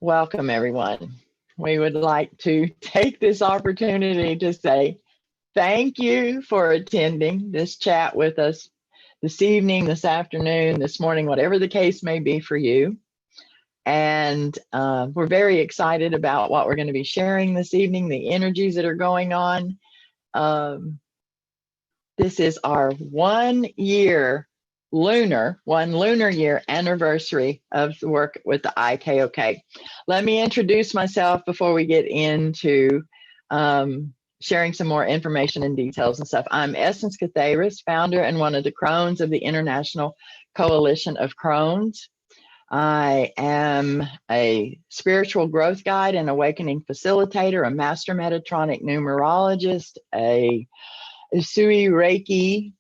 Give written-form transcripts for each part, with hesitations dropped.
Welcome, everyone. We would like to take this opportunity to say thank you for attending this chat with us this evening, this afternoon, this morning, whatever the case may be for you. And we're very excited about what we're going to be sharing this evening, the energies that are going on. This is our 1 year lunar year anniversary of the work with the IKoK. Let me introduce myself before we get into sharing some more information and details and stuff. I'm Essence Katharis, founder and one of the Krones of the International Coalition of Krones. I am a spiritual growth guide and awakening facilitator, a master metatronic numerologist, a Usui Reiki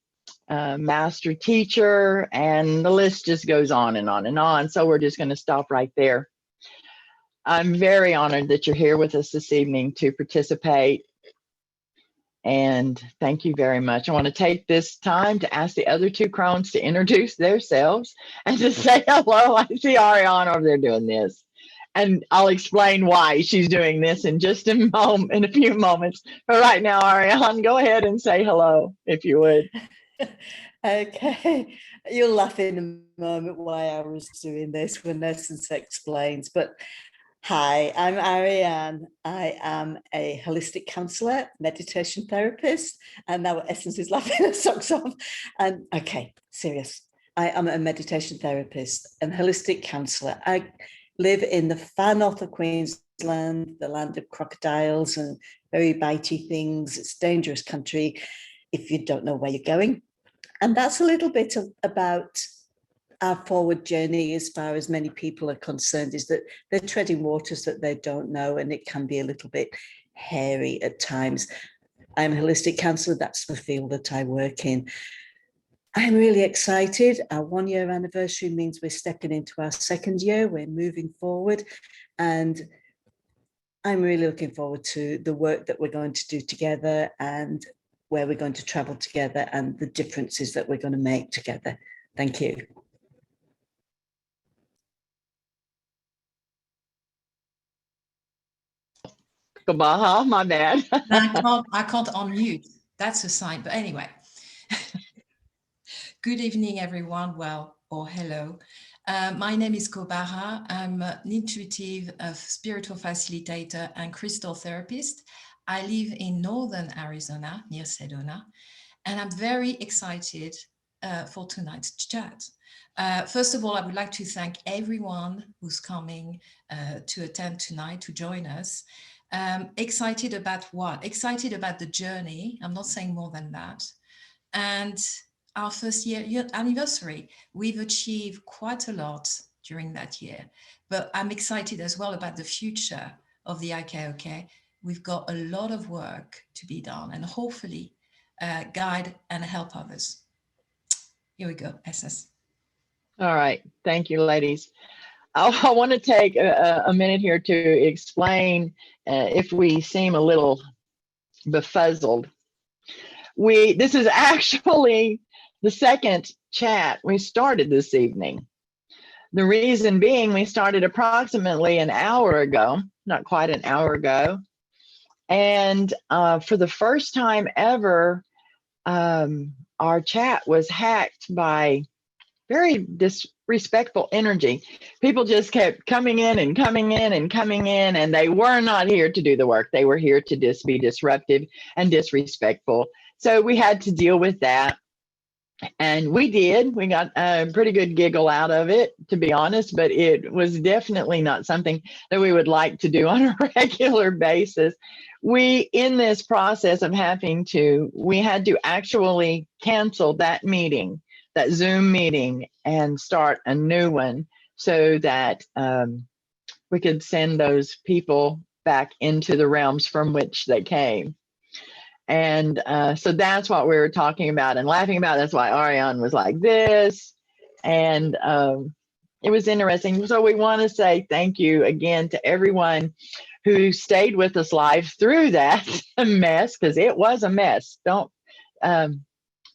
master teacher, and the list just goes on and on and on. So we're just going to stop right there. I'm very honored that you're here with us this evening to participate. And thank you very much. I want to take this time to ask the other two Krones to introduce themselves and to say hello. I see Ariane over there doing this. And I'll explain why she's doing this in just a moment, in a few moments. But right now, Ariane, go ahead and say hello, if you would. Okay, you'll laugh in a moment why I was doing this when Essence explains. But hi, I'm Ariane. I am a holistic counselor, meditation therapist, and now Essence is laughing her socks off. And okay, serious. I am a meditation therapist and holistic counselor. I live in the far north of Queensland, the land of crocodiles and very bitey things. It's a dangerous country if you don't know where you're going. And that's a little bit about our forward journey as far as many people are concerned, is that they're treading waters that they don't know, and it can be a little bit hairy at times. I'm a holistic counselor. That's the field that I work in. I'm really excited. Our 1 year anniversary means we're stepping into our second year. We're moving forward. And I'm really looking forward to the work that we're going to do together and where we're going to travel together and the differences that we're going to make together. Thank you. Kabaha, my bad. I can't unmute. That's a sign. But anyway, good evening, everyone. Well, or hello. My name is Kobaha. I'm an intuitive spiritual facilitator and crystal therapist. I live in northern Arizona, near Sedona, and I'm very excited for tonight's chat. First of all, I would like to thank everyone who's coming to attend tonight, to join us. Excited about what? Excited about the journey. I'm not saying more than that. And our first year anniversary, we've achieved quite a lot during that year, but I'm excited as well about the future of the IKoK. We've got a lot of work to be done and hopefully guide and help others. Here we go, SS. All right. Thank you, ladies. I want to take a minute here to explain if we seem a little befuzzled. This is actually the second chat we started this evening. The reason being, we started approximately an hour ago, not quite an hour ago. And for the first time ever, our chat was hacked by very disrespectful energy. People just kept coming in and coming in and coming in, and they were not here to do the work. They were here to just be disruptive and disrespectful. So we had to deal with that. And we did. We got a pretty good giggle out of it, to be honest, but it was definitely not something that we would like to do on a regular basis. In this process of we had to actually cancel that meeting, that Zoom meeting, and start a new one so that we could send those people back into the realms from which they came. And so that's what we were talking about and laughing about. That's why Ariane was like this. And it was interesting. So we want to say thank you again to everyone who stayed with us live through that mess, because it was a mess. No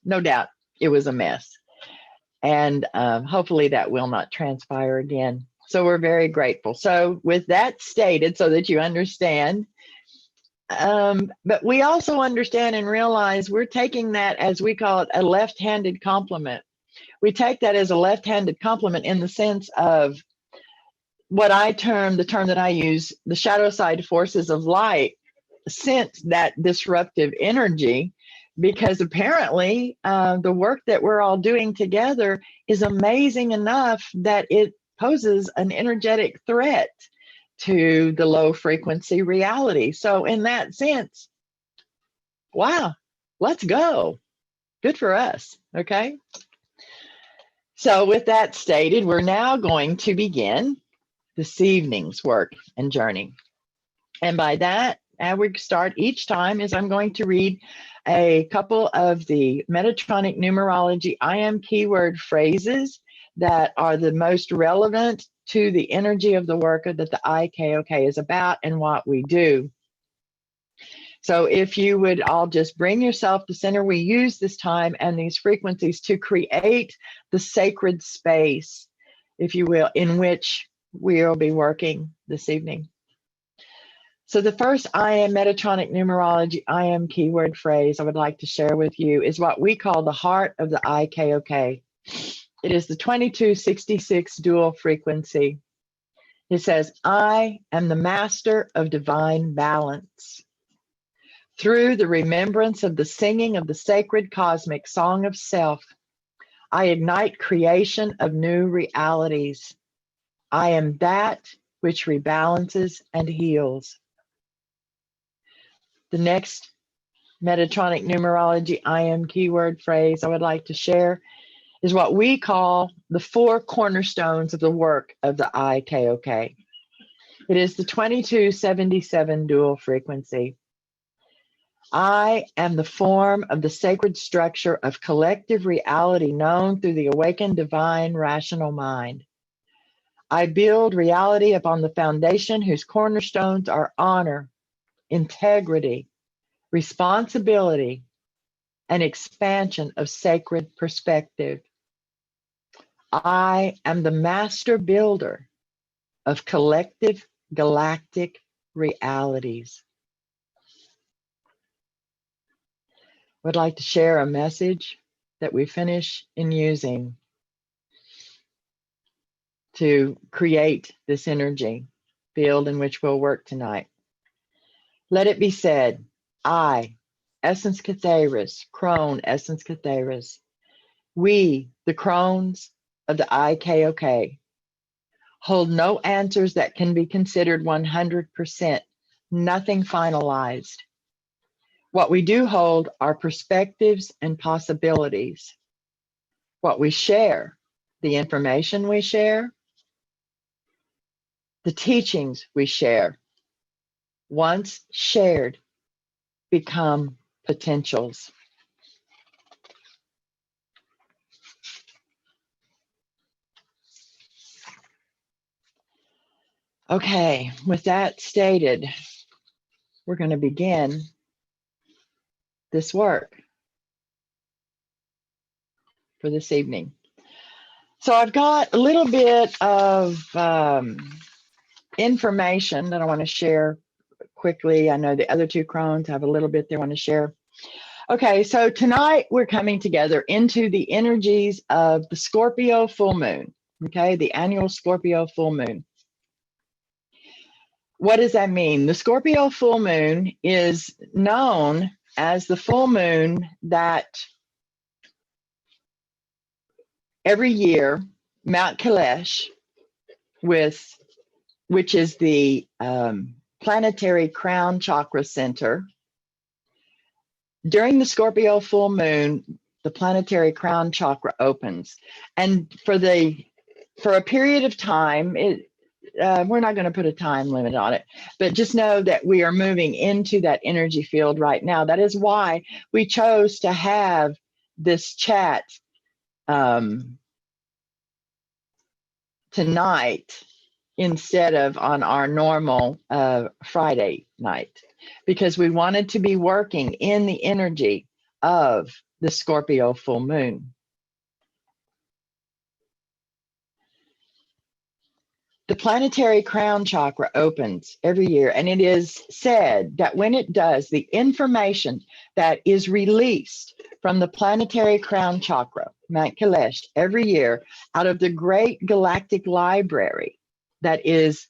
doubt it was a mess. And hopefully that will not transpire again. So we're very grateful. So with that stated, so that you understand, but we also understand and realize we're taking that, as we call it, a left-handed compliment. We take that as a left-handed compliment in the sense of what I term, the term that I use, the shadow side forces of light sense that disruptive energy, because apparently the work that we're all doing together is amazing enough that it poses an energetic threat to the low frequency reality. So in that sense, wow, let's go. Good for us, okay? So with that stated, we're now going to begin this evening's work and journey. And by that, as we start each time, is I'm going to read a couple of the Metatronic numerology I am keyword phrases that are the most relevant to the energy of the work that the IKoK is about and what we do. So if you would all just bring yourself to center, we use this time and these frequencies to create the sacred space, if you will, in which we'll be working this evening. So the first I am Metatronic numerology I am keyword phrase I would like to share with you is what we call the heart of the IKoK. It is the 2266 dual frequency. It says, I am the master of divine balance. Through the remembrance of the singing of the sacred cosmic song of self, I ignite creation of new realities. I am that which rebalances and heals. The next Metatronic numerology I am keyword phrase I would like to share is what we call the 4 cornerstones of the work of the IKoK. It is the 2277 dual frequency. I am the form of the sacred structure of collective reality known through the awakened divine rational mind. I build reality upon the foundation whose cornerstones are honor, integrity, responsibility, and expansion of sacred perspective. I am the master builder of collective galactic realities. I would like to share a message that we finish in using to create this energy field in which we'll work tonight. Let it be said, I, Essence Catheris, Crone Essence Catheris, we, the Krones of the IKoK, hold no answers that can be considered 100%, nothing finalized. What we do hold are perspectives and possibilities. What we share, the information we share, the teachings we share, once shared, become potentials. Okay, with that stated, we're going to begin this work for this evening. So I've got a little bit of information that I want to share quickly. I know the other 2 Krones have a little bit they want to share. Okay, so tonight we're coming together into the energies of the Scorpio Full Moon, okay, the annual Scorpio Full Moon. What does that mean? The Scorpio Full Moon is known as the full moon that every year Mt Kailash, which is the Planetary Crown Chakra Center, during the Scorpio full moon, the Planetary Crown Chakra opens, and for a period of time, we're not going to put a time limit on it, but just know that we are moving into that energy field right now. That is why we chose to have this chat tonight instead of on our normal Friday night, because we wanted to be working in the energy of the Scorpio full moon. The Planetary Crown Chakra opens every year, and it is said that when it does, the information that is released from the Planetary Crown Chakra, Mt Kailash, every year out of the great galactic library that is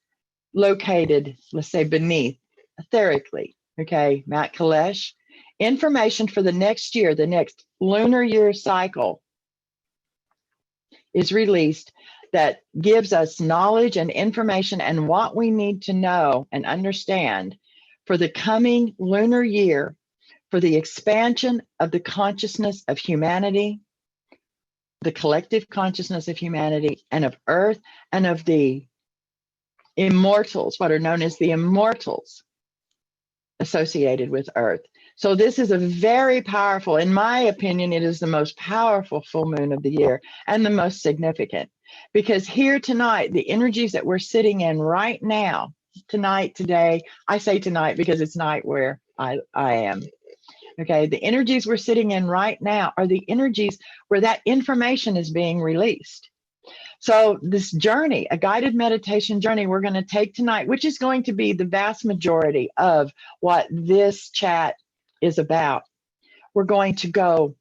located, let's say, beneath, etherically, okay, Mt Kailash, information for the next year, the next lunar year cycle is released that gives us knowledge and information and what we need to know and understand for the coming lunar year, for the expansion of the consciousness of humanity, the collective consciousness of humanity and of Earth and of the immortals, what are known as the immortals associated with Earth. So this is a very powerful, in my opinion, it is the most powerful full moon of the year and the most significant. Because here tonight, the energies that we're sitting in right now, tonight, today, I say tonight because it's night where I am. Okay, the energies we're sitting in right now are the energies where that information is being released. So this journey, a guided meditation journey we're going to take tonight, which is going to be the vast majority of what this chat is about. We're going to go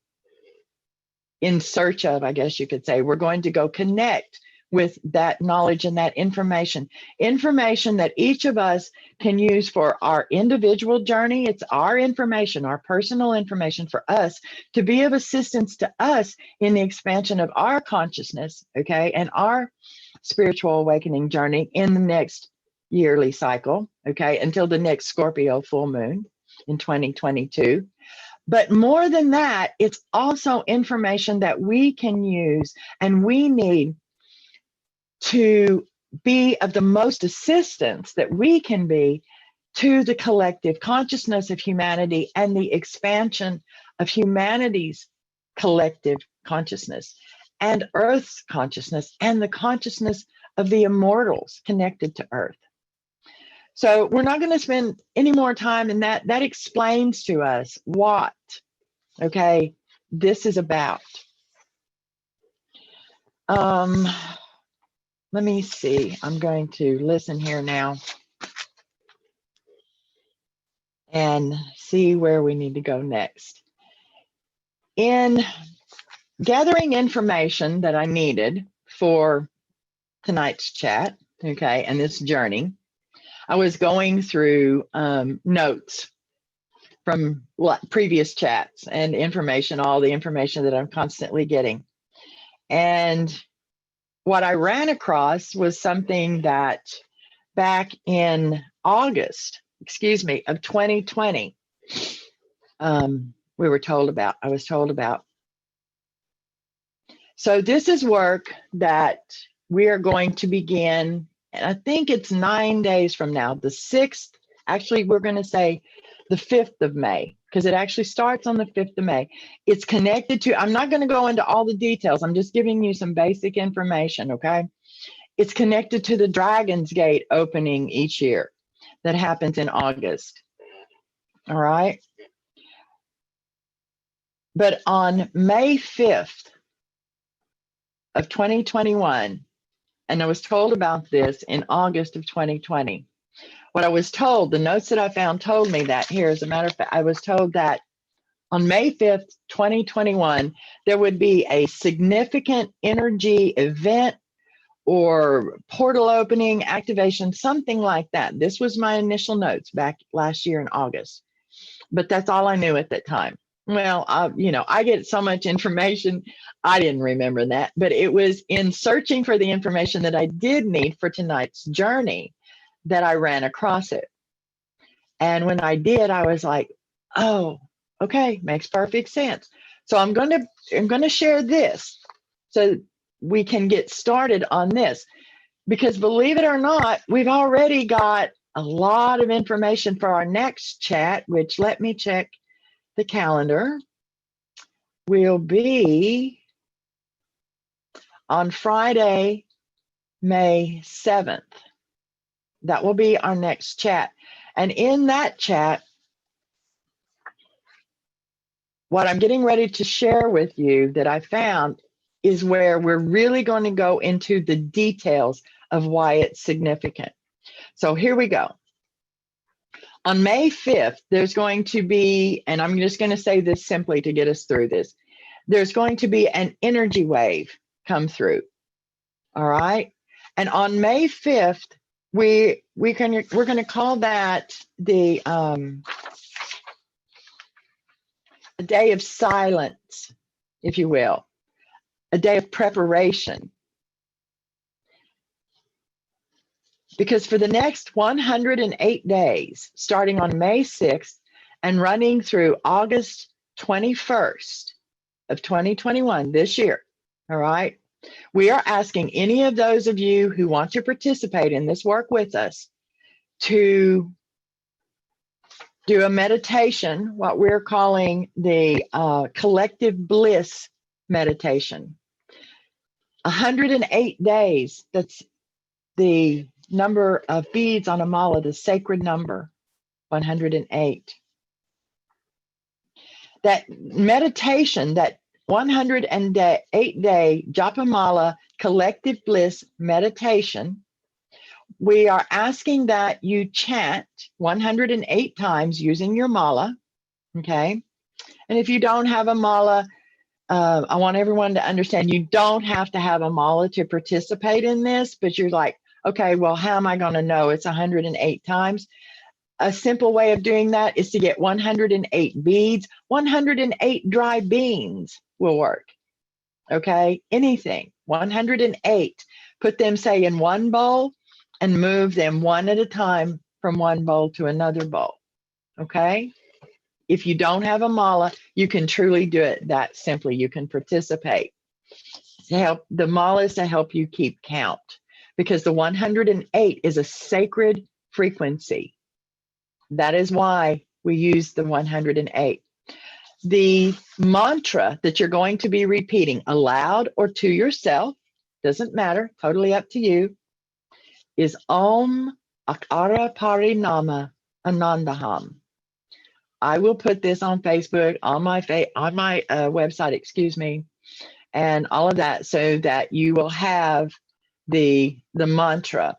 in search of, I guess you could say, we're going to go connect with that knowledge and that information that each of us can use for our individual journey. It's our information, our personal information for us to be of assistance to us in the expansion of our consciousness, okay, and our spiritual awakening journey in the next yearly cycle, okay, until the next Scorpio full moon in 2022. But more than that, it's also information that we can use and we need to be of the most assistance that we can be to the collective consciousness of humanity and the expansion of humanity's collective consciousness and Earth's consciousness and the consciousness of the immortals connected to Earth. So we're not going to spend any more time in that. That explains to us what, okay, this is about. Let me see. I'm going to listen here now and see where we need to go next. In gathering information that I needed for tonight's chat, okay, and this journey, I was going through notes from previous chats and information, all the information that I'm constantly getting. And what I ran across was something that back in August, of 2020, we were told about, I was told about. So this is work that we are going to begin, and I think it's 9 days from now, the 6th, actually we're going to say the 5th of May, because it actually starts on the 5th of May. It's connected to, I'm not going to go into all the details. I'm just giving you some basic information, okay? It's connected to the Dragon's Gate opening each year that happens in August, all right? But on May 5th of 2021, and I was told about this in August of 2020, what I was told, the notes that I found told me that here, as a matter of fact, I was told that on May 5th, 2021, there would be a significant energy event or portal opening, activation, something like that. This was my initial notes back last year in August, but that's all I knew at that time. Well, I get so much information, I didn't remember that, but it was in searching for the information that I did need for tonight's journey that I ran across it. And when I did, I was like, oh, okay, makes perfect sense. So I'm going to share this so we can get started on this, because believe it or not, we've already got a lot of information for our next chat, which, let me check the calendar, will be on Friday, May 7th. That will be our next chat. And in that chat, what I'm getting ready to share with you that I found is where we're really going to go into the details of why it's significant. So here we go. On May 5th, there's going to be, and I'm just going to say this simply to get us through this, there's going to be an energy wave come through. All right. And on May 5th, we're going to call that the a day of silence, if you will, a day of preparation. Because for the next 108 days, starting on May 6th and running through August 21st of 2021, this year, all right, we are asking any of those of you who want to participate in this work with us to do a meditation, what we're calling the collective bliss meditation. 108 days, that's the number of beads on a mala, the sacred number, 108. That meditation, that 108-day japa mala collective bliss meditation, we are asking that you chant 108 times using your mala, okay? And if you don't have a mala, I want everyone to understand you don't have to have a mala to participate in this, but you're like, okay, well, how am I going to know it's 108 times? A simple way of doing that is to get 108 beads. 108 dry beans will work, okay? Anything, 108. Put them, say, in one bowl and move them one at a time from one bowl to another bowl, okay? If you don't have a mala, you can truly do it that simply. You can participate. To help, the mala is to help you keep count, because the 108 is a sacred frequency. That is why we use the 108. The mantra that you're going to be repeating aloud or to yourself, doesn't matter, totally up to you, is Om Akara Parinama Anandaham. I will put this on Facebook, on my website, excuse me, and all of that, so that you will have the mantra.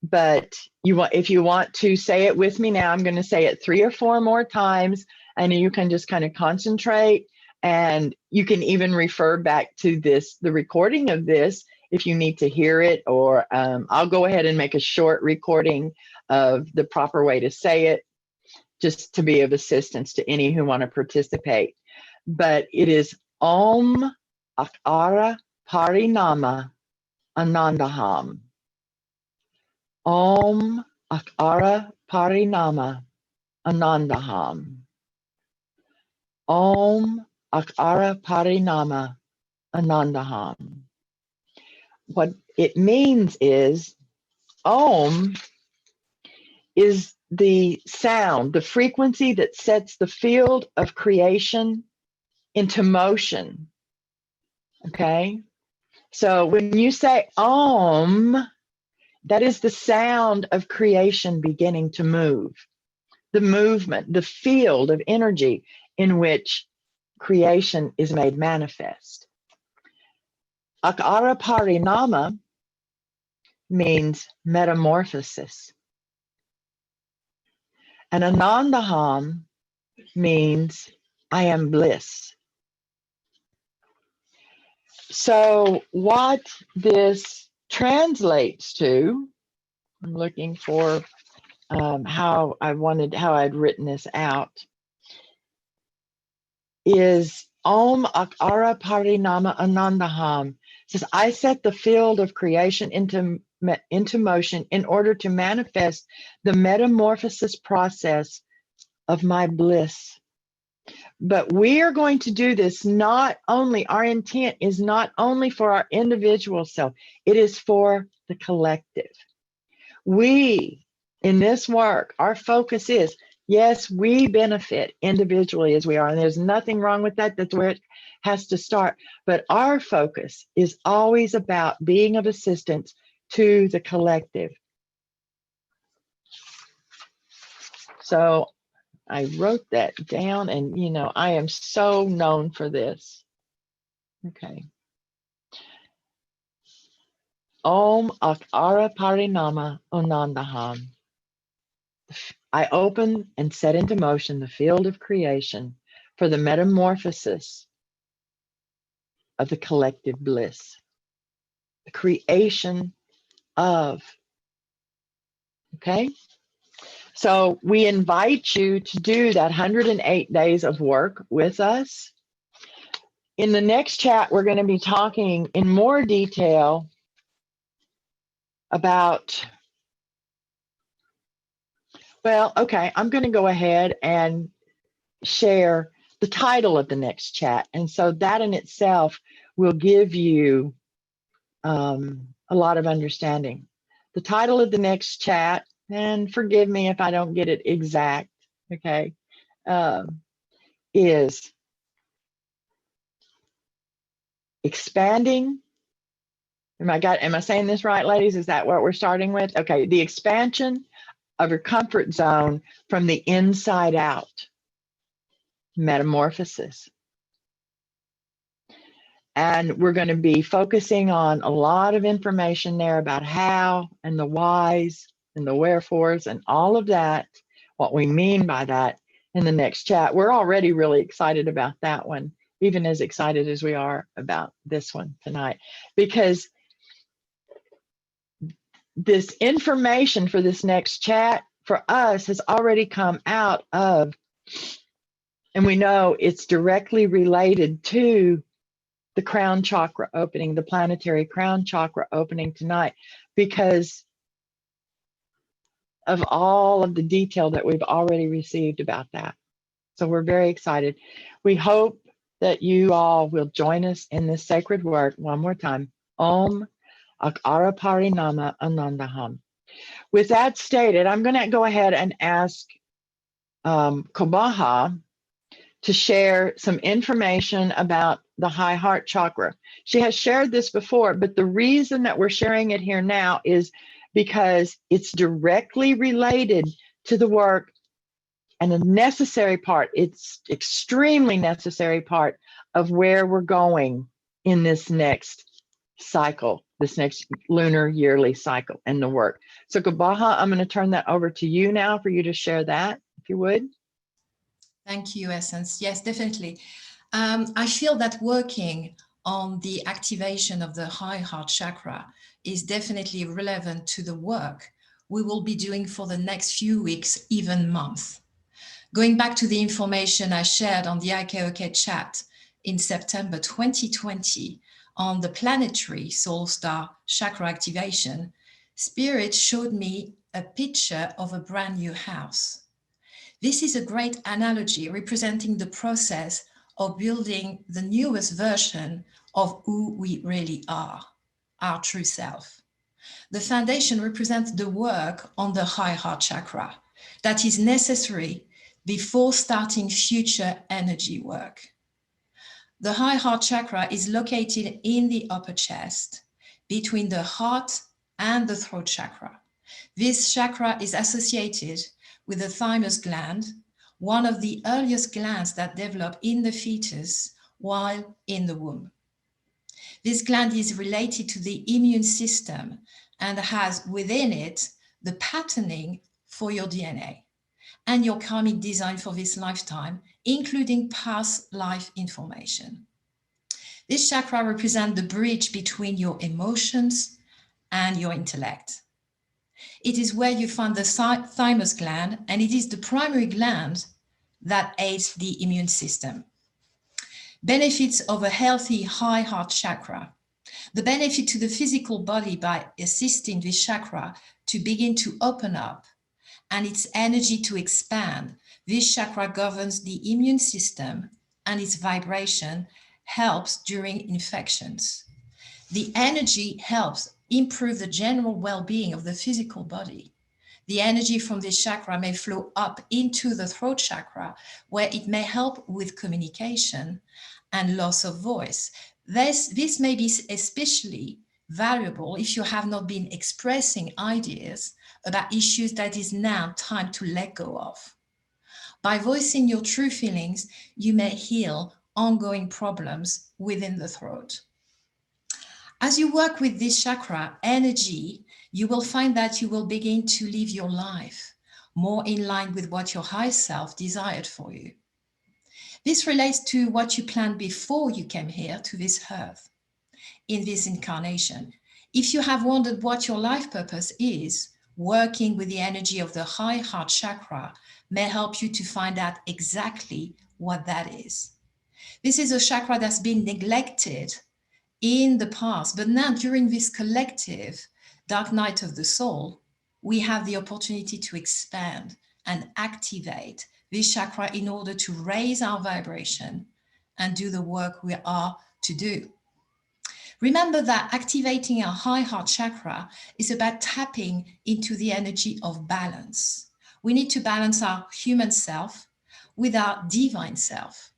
But if you want to say it with me now, I'm going to say it 3 or 4 more times, and you can just kind of concentrate, and you can even refer back to the recording of this if you need to hear it, or I'll go ahead and make a short recording of the proper way to say it, just to be of assistance to any who want to participate. But it is Om Akara Parinama Anandaham. Om Akara Parinama Anandaham. Om Akara Parinama Anandaham. What it means is Om is the sound, the frequency that sets the field of creation into motion. Okay? So when you say Om, that is the sound of creation beginning to move. The movement, the field of energy in which creation is made manifest. Akara Parinama means metamorphosis. And Anandaham means I am bliss. So what this translates to, I'm looking for how I'd written this out, is Om Akara Parinama Anandaham. It says, I set the field of creation into motion in order to manifest the metamorphosis process of my bliss. But we are going to do this not only, our intent is not only for our individual self, it is for the collective. We, in this work, our focus is, yes, we benefit individually as we are, and there's nothing wrong with that. That's where it has to start. But our focus is always about being of assistance to the collective. So I wrote that down, and I am so known for this. Okay. Om Akara Parinama Onandaham. I open and set into motion the field of creation for the metamorphosis of the collective bliss. The creation of. Okay? So we invite you to do that 108 days of work with us. In the next chat, we're going to be talking in more detail about, well, okay, I'm going to go ahead and share the title of the next chat. And so that in itself will give you a lot of understanding. The title of the next chat, and forgive me if I don't get it exact, okay, is expanding. Am I saying this right, ladies? Is that what we're starting with? Okay, the expansion of your comfort zone from the inside out. Metamorphosis. And we're going to be focusing on a lot of information there about how and the whys and the wherefores and all of that, what we mean by that in the next chat. We're already really excited about that one, even as excited as we are about this one tonight, because this information for this next chat for us has already come out of, and we know it's directly related to the crown chakra opening, the planetary crown chakra opening tonight, because of all of the detail that we've already received about that. So we're very excited. We hope that you all will join us in this sacred work one more time. Om Akara Parinama Anandaham. With that stated, I'm going to go ahead and ask Kobaha to share some information about the high heart chakra. She has shared this before, but the reason that we're sharing it here now is because it's directly related to the work and a necessary part. It's extremely necessary part of where we're going in this next cycle, this next lunar yearly cycle and the work. So Kobaha, I'm going to turn that over to you now for you to share that, if you would. Thank you, Essence. Yes, definitely. I feel that working on the activation of the high heart chakra is definitely relevant to the work we will be doing for the next few weeks, even months. Going back to the information I shared on the IKoK chat in September 2020 on the planetary soul star chakra activation, Spirit showed me a picture of a brand new house. This is a great analogy representing the process of building the newest version of who we really are, our true self. The foundation represents the work on the high heart chakra that is necessary before starting future energy work. The high heart chakra is located in the upper chest between the heart and the throat chakra. This chakra is associated with the thymus gland, one of the earliest glands that develop in the fetus while in the womb. This gland is related to the immune system and has within it the patterning for your DNA and your karmic design for this lifetime, including past life information. This chakra represents the bridge between your emotions and your intellect. It is where you find the thymus gland, and it is the primary gland that aids the immune system. Benefits of a healthy high heart chakra. The benefit to the physical body by assisting this chakra to begin to open up and its energy to expand. This chakra governs the immune system and its vibration helps during infections. The energy helps improve the general well-being of the physical body. The energy from this chakra may flow up into the throat chakra, where it may help with communication and loss of voice. This may be especially valuable if you have not been expressing ideas about issues that is now time to let go of. By voicing your true feelings, you may heal ongoing problems within the throat. As you work with this chakra energy, you will find that you will begin to live your life more in line with what your higher self desired for you. This relates to what you planned before you came here to this earth, in this incarnation. If you have wondered what your life purpose is, working with the energy of the high heart chakra may help you to find out exactly what that is. This is a chakra that's been neglected in the past, but now during this collective dark night of the soul, we have the opportunity to expand and activate this chakra in order to raise our vibration and do the work we are to do. Remember that activating our high heart chakra is about tapping into the energy of balance. We need to balance our human self with our divine self.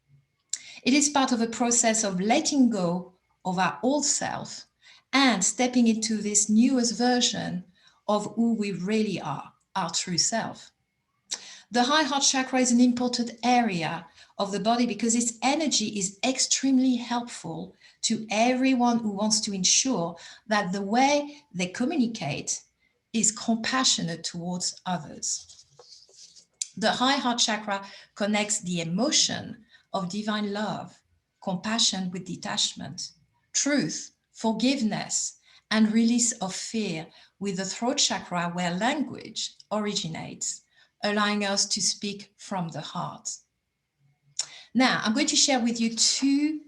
It is part of a process of letting go of our old self and stepping into this newest version of who we really are, our true self. The high heart chakra is an important area of the body because its energy is extremely helpful to everyone who wants to ensure that the way they communicate is compassionate towards others. The high heart chakra connects the emotion of divine love, compassion with detachment, truth, forgiveness, and release of fear with the throat chakra where language originates, allowing us to speak from the heart. Now, I'm going to share with you two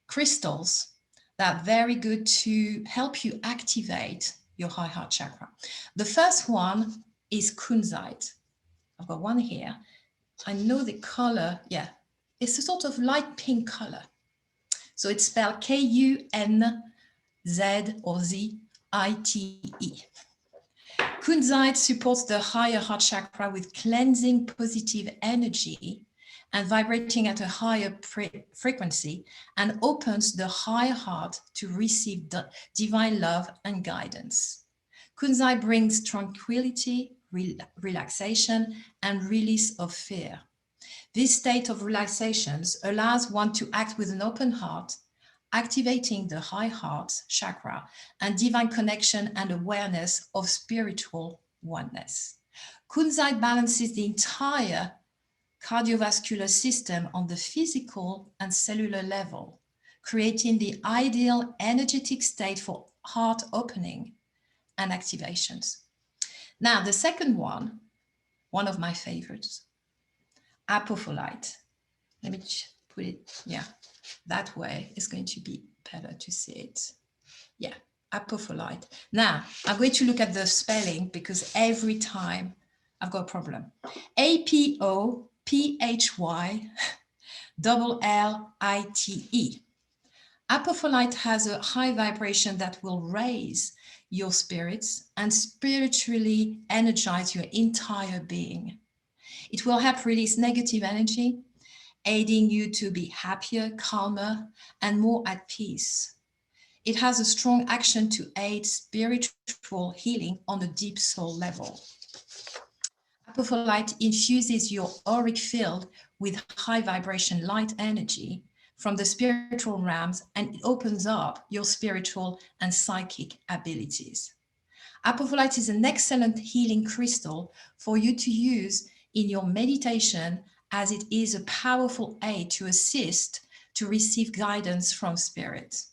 crystals that are very good to help you activate your high heart chakra. The first one is Kunzite. I've got one here. I know the color, yeah, it's a sort of light pink color. So it's spelled Kunzite. Kunzite supports the higher heart chakra with cleansing positive energy and vibrating at a higher frequency, and opens the higher heart to receive the divine love and guidance. Kunzite brings tranquility, relaxation, and release of fear. This state of relaxation allows one to act with an open heart, activating the high heart chakra and divine connection and awareness of spiritual oneness. Kunzite balances the entire cardiovascular system on the physical and cellular level, creating the ideal energetic state for heart opening and activations. Now, the second one of my favorites, apophyllite. Let me put it, yeah, that way it's going to be better to see it. Yeah, apophyllite. Now, I'm going to look at the spelling because every time I've got a problem. APOPHYLLITE. Apophyllite has a high vibration that will raise your spirits and spiritually energize your entire being. It will help release negative energy, aiding you to be happier, calmer, and more at peace. It has a strong action to aid spiritual healing on a deep soul level. Apophyllite infuses your auric field with high vibration light energy from the spiritual realms, and it opens up your spiritual and psychic abilities. Apophyllite is an excellent healing crystal for you to use in your meditation, as it is a powerful aid to assist to receive guidance from spirit.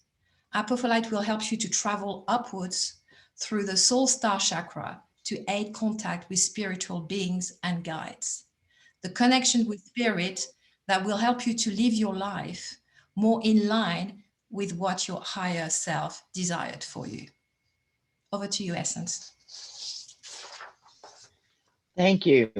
Apophyllite will help you to travel upwards through the soul star chakra to aid contact with spiritual beings and guides. The connection with spirit that will help you to live your life more in line with what your higher self desired for you. Over to you, Essence. Thank you.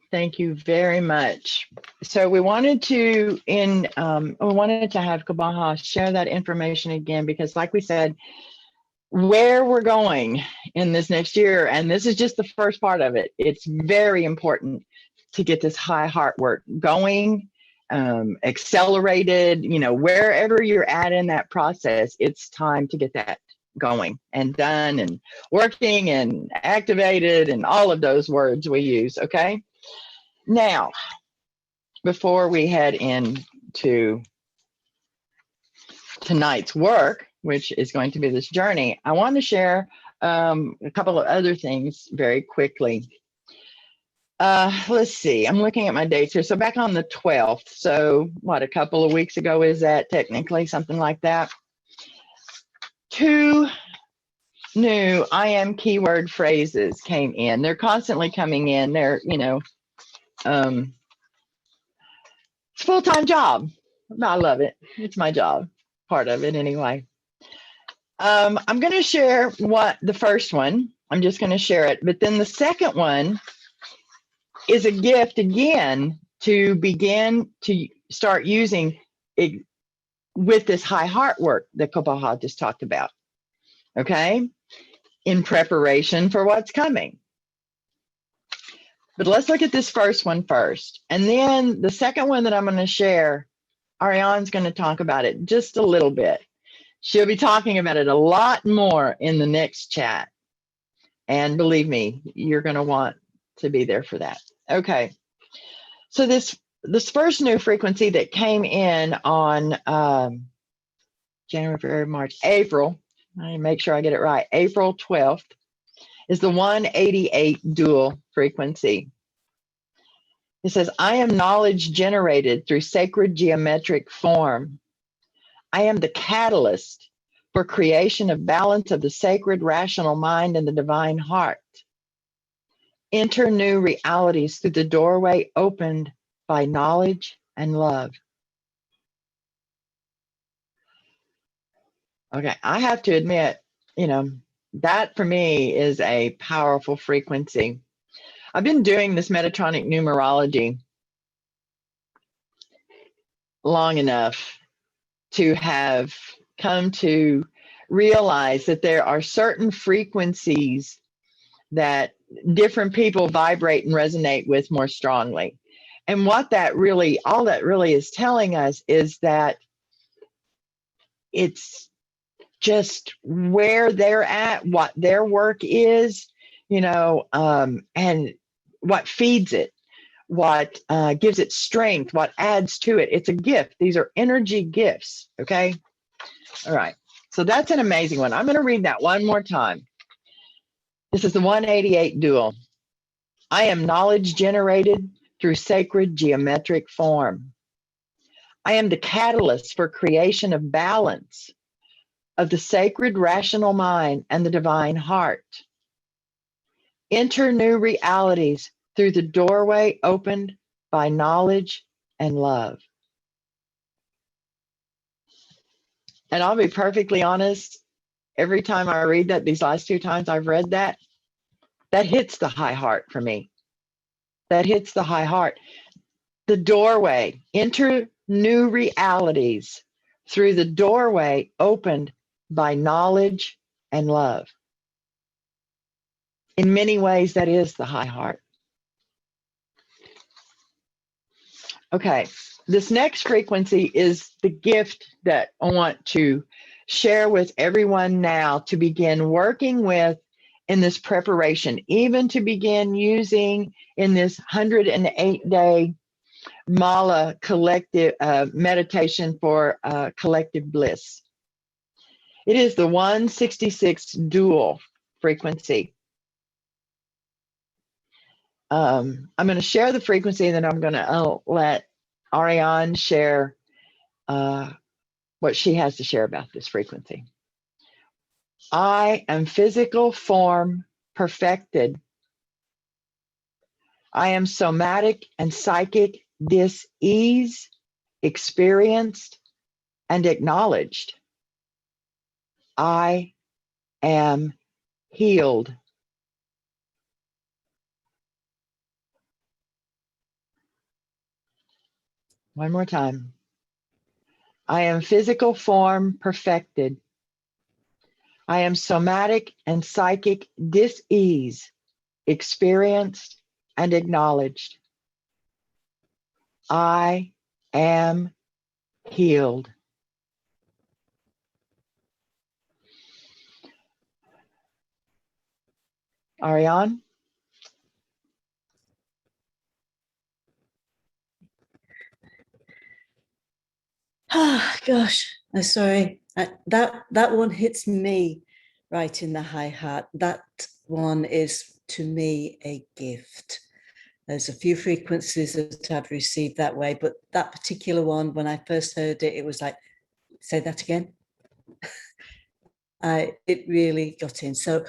Thank you very much. So we wanted to have Kabaha share that information again, because like we said, where we're going in this next year, and this is just the first part of it, it's very important to get this high heart work going, accelerated, wherever you're at in that process, it's time to get that going and done and working and activated and all of those words we use, okay? Now, before we head into tonight's work, which is going to be this journey, I want to share a couple of other things very quickly. Let's see, I'm looking at my dates here. So back on the 12th, so what, a couple of weeks ago is that technically, something like that? 2 new I am keyword phrases came in. They're constantly coming in. They're, it's a full-time job. I love it. It's my job, part of it anyway. I'm going to share the first one. I'm just going to share it. But then the second one is a gift again to begin to start using it with this high heart work that Kobaha just talked about. Okay, in preparation for what's coming. But let's look at this first one first. And then the second one that I'm going to share, Ariane's going to talk about it just a little bit. She'll be talking about it a lot more in the next chat. And believe me, you're going to want to be there for that. Okay. So this first new frequency that came in on January, February, March, April, I make sure I get it right, April 12th, is the 188 dual frequency. It says, I am knowledge generated through sacred geometric form. I am the catalyst for creation of balance of the sacred rational mind and the divine heart. Enter new realities through the doorway opened by knowledge and love. Okay, I have to admit, that for me is a powerful frequency. I've been doing this Metatronic numerology long enough to have come to realize that there are certain frequencies that different people vibrate and resonate with more strongly. And all that really is telling us is that it's just where they're at, what their work is, and what feeds it, what gives it strength, what adds to it. It's a gift. These are energy gifts. Okay. All right. So that's an amazing one. I'm going to read that one more time. This is the 188 dual. I am knowledge generated through sacred geometric form. I am the catalyst for creation of balance of the sacred rational mind and the divine heart. Enter new realities through the doorway opened by knowledge and love. And I'll be perfectly honest, every time I read that, these last 2 times I've read that, that hits the high heart for me. That hits the high heart. The doorway, enter new realities through the doorway opened by knowledge and love. In many ways, that is the high heart. Okay, this next frequency is the gift that I want to share with everyone now to begin working with in this preparation, even to begin using in this 108-day Mala collective meditation for collective bliss. It is the 166 dual frequency. I'm going to share the frequency, and then I'm going to let Ariane share what she has to share about this frequency. I am physical form perfected. I am somatic and psychic dis-ease experienced and acknowledged. I am healed. One more time. I am physical form perfected. I am somatic and psychic dis-ease experienced and acknowledged. I am healed. Ariane? Oh, gosh, I'm sorry. That one hits me right in the high heart. That one is, to me, a gift. There's a few frequencies that I've received that way, but that particular one, when I first heard it, it was like, say that again. It really got in. So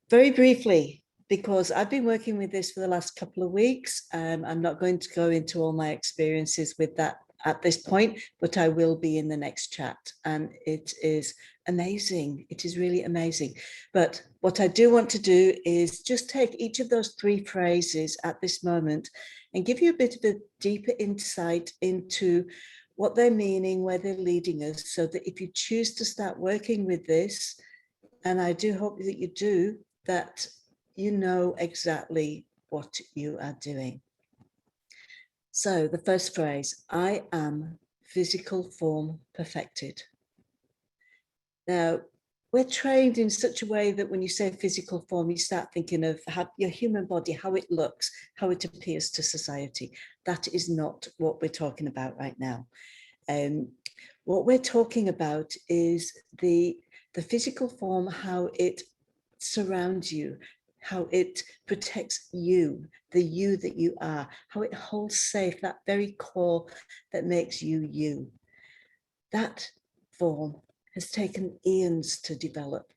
very briefly, because I've been working with this for the last couple of weeks, I'm not going to go into all my experiences with that at this point, but I will be in the next chat. And it is amazing. It is really amazing. But what I do want to do is just take each of those 3 phrases at this moment and give you a bit of a deeper insight into what they're meaning, where they're leading us, so that if you choose to start working with this, and I do hope that you do, that you know exactly what you are doing. So the first phrase, I am physical form perfected. Now, we're trained in such a way that when you say physical form, you start thinking of how your human body, how it looks, how it appears to society. That is not what we're talking about right now. What we're talking about is the physical form, how it surrounds you, how it protects you, the you that you are, how it holds safe, that very core that makes you you. That form has taken eons to develop,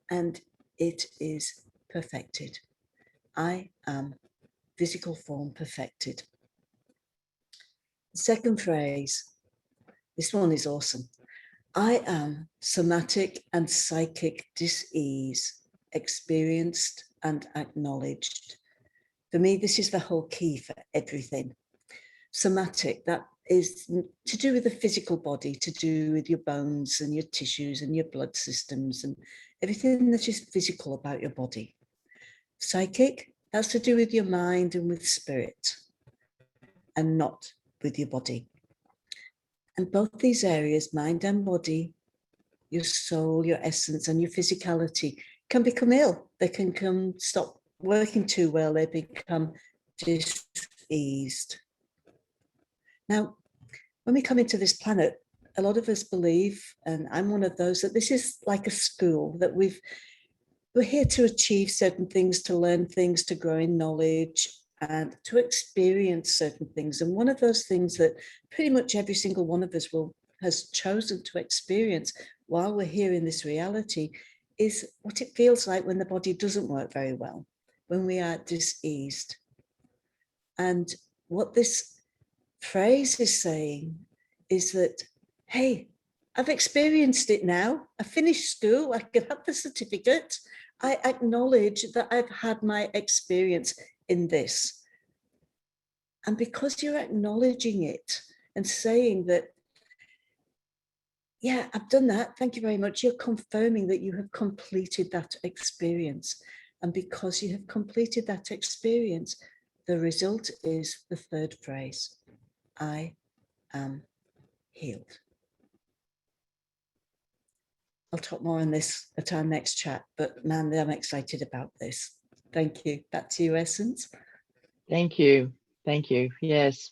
and it is perfected. I am physical form perfected. Second phrase, this one is awesome. I am somatic and psychic dis-ease, experienced and acknowledged. For me, this is the whole key for everything. Somatic, that is to do with the physical body, to do with your bones and your tissues and your blood systems and everything that is physical about your body. Psychic, that's to do with your mind and with spirit, and not with your body. And both these areas, mind and body, your soul, your essence, and your physicality, can become ill. They can stop working too well. They become diseased. Now, when we come into this planet, a lot of us believe, and I'm one of those, that this is like a school, that we're here to achieve certain things, to learn things, to grow in knowledge, and to experience certain things. And one of those things that pretty much every single one of us has chosen to experience while we're here in this reality is what it feels like when the body doesn't work very well, when we are diseased. And what this phrase is saying is that, hey, I've experienced it now. I finished school, I can have the certificate. I acknowledge that I've had my experience in this. And because you're acknowledging it and saying that, yeah, I've done that, thank you very much, you're confirming that you have completed that experience. And because you have completed that experience, the result is the third phrase, I am healed. I'll talk more on this at our next chat, but man, I'm excited about this. Thank you. Back to you, Essence. Thank you. Thank you. Yes.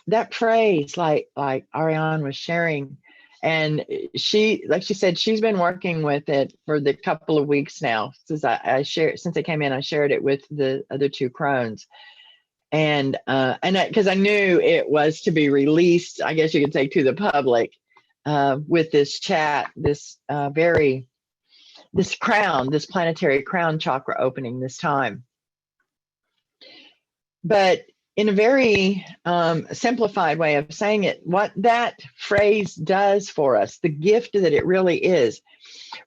That phrase, like Ariane was sharing, and like she said, she's been working with it for the couple of weeks now since since it came in. I shared it with the other 2 Krones, and because I knew it was to be released, I guess you could say, to the public with this chat, this planetary crown chakra opening this time. But in a very simplified way of saying it, what that phrase does for us, the gift that it really is,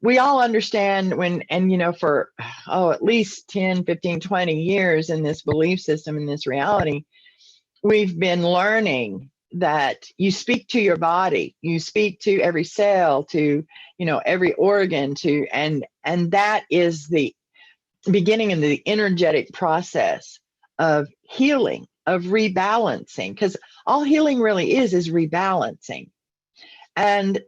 we all understand for at least 10, 15, 20 years in this belief system, in this reality, we've been learning that you speak to your body, you speak to every cell, to every organ, and that is the beginning of the energetic process of healing, of rebalancing, because all healing really is rebalancing. But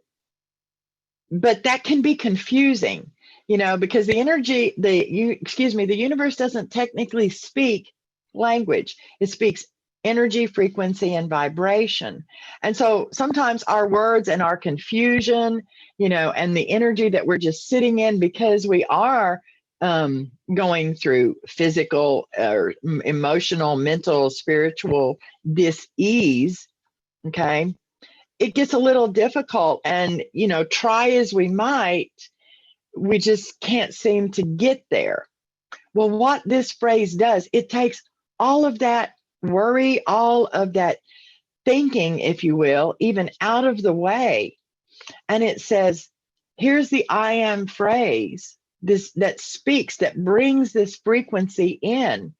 that can be confusing, because the energy, the universe doesn't technically speak language. It speaks energy, frequency, and vibration. And so sometimes our words and our confusion, and the energy that we're just sitting in because we are going through physical or emotional, mental, spiritual dis-ease, okay, it gets a little difficult. And, try as we might, we just can't seem to get there. Well, what this phrase does, it takes all of that worry, all of that thinking, if you will, even out of the way. And it says, here's the I am phrase, that speaks, that brings this frequency in,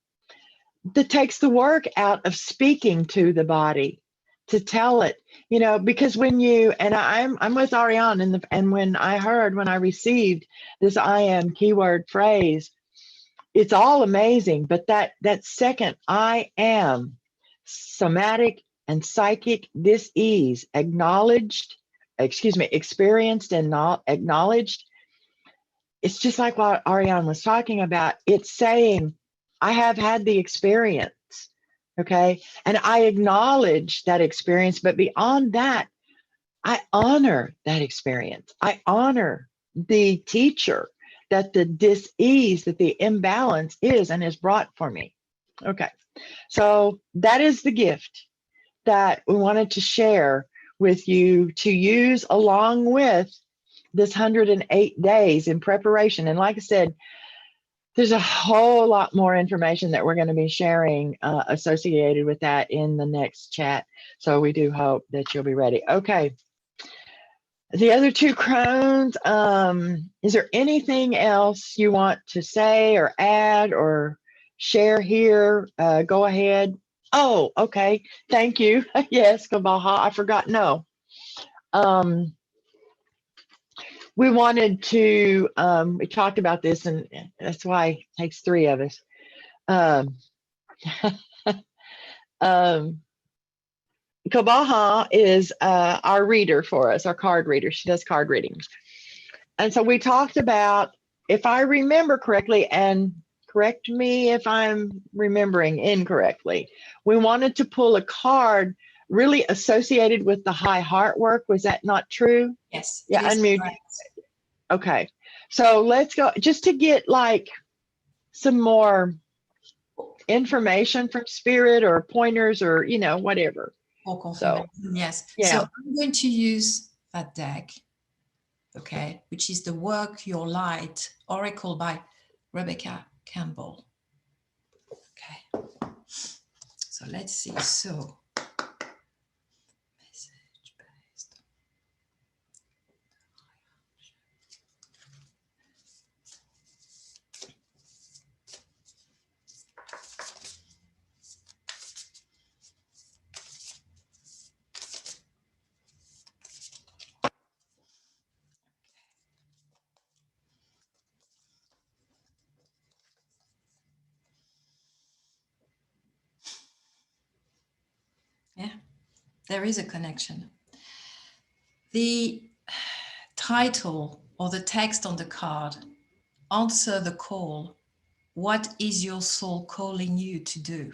that takes the work out of speaking to the body, to tell it, because when you, and I'm with Ariane, and when I received this I am keyword phrase, it's all amazing. But that second I am, somatic and psychic dis-ease, experienced and not acknowledged. It's just like what Ariane was talking about. It's saying, I have had the experience, okay? And I acknowledge that experience, but beyond that, I honor that experience. I honor the teacher that the dis-ease, that the imbalance is and is brought for me. Okay, so that is the gift that we wanted to share with you to use along with this 108 days in preparation. And like I said, there's a whole lot more information that we're going to be sharing associated with that in the next chat. So we do hope that you'll be ready. Okay. The other two crones, is there anything else you want to say or add or share here? Go ahead. Oh, okay. Thank you. Yes, Kabaha. I forgot. No. We wanted to, we talked about this, and that's why it takes three of us. Kabaha is our reader for us, our card reader. She does card readings. And so we talked about, if I remember correctly, and correct me if I'm remembering incorrectly, we wanted to pull a card really associated with the high heart work. Was that not true? Yes. Yeah, unmute. Okay, so let's go just to get like some more information from spirit or pointers or whatever. Or confirmation. So, yes. Yeah. So I'm going to use that deck, okay, which is the Work Your Light Oracle by Rebecca Campbell. Okay. So let's see. So message based. Yeah, there is a connection. The title or the text on the card, Answer the Call. What is your soul calling you to do?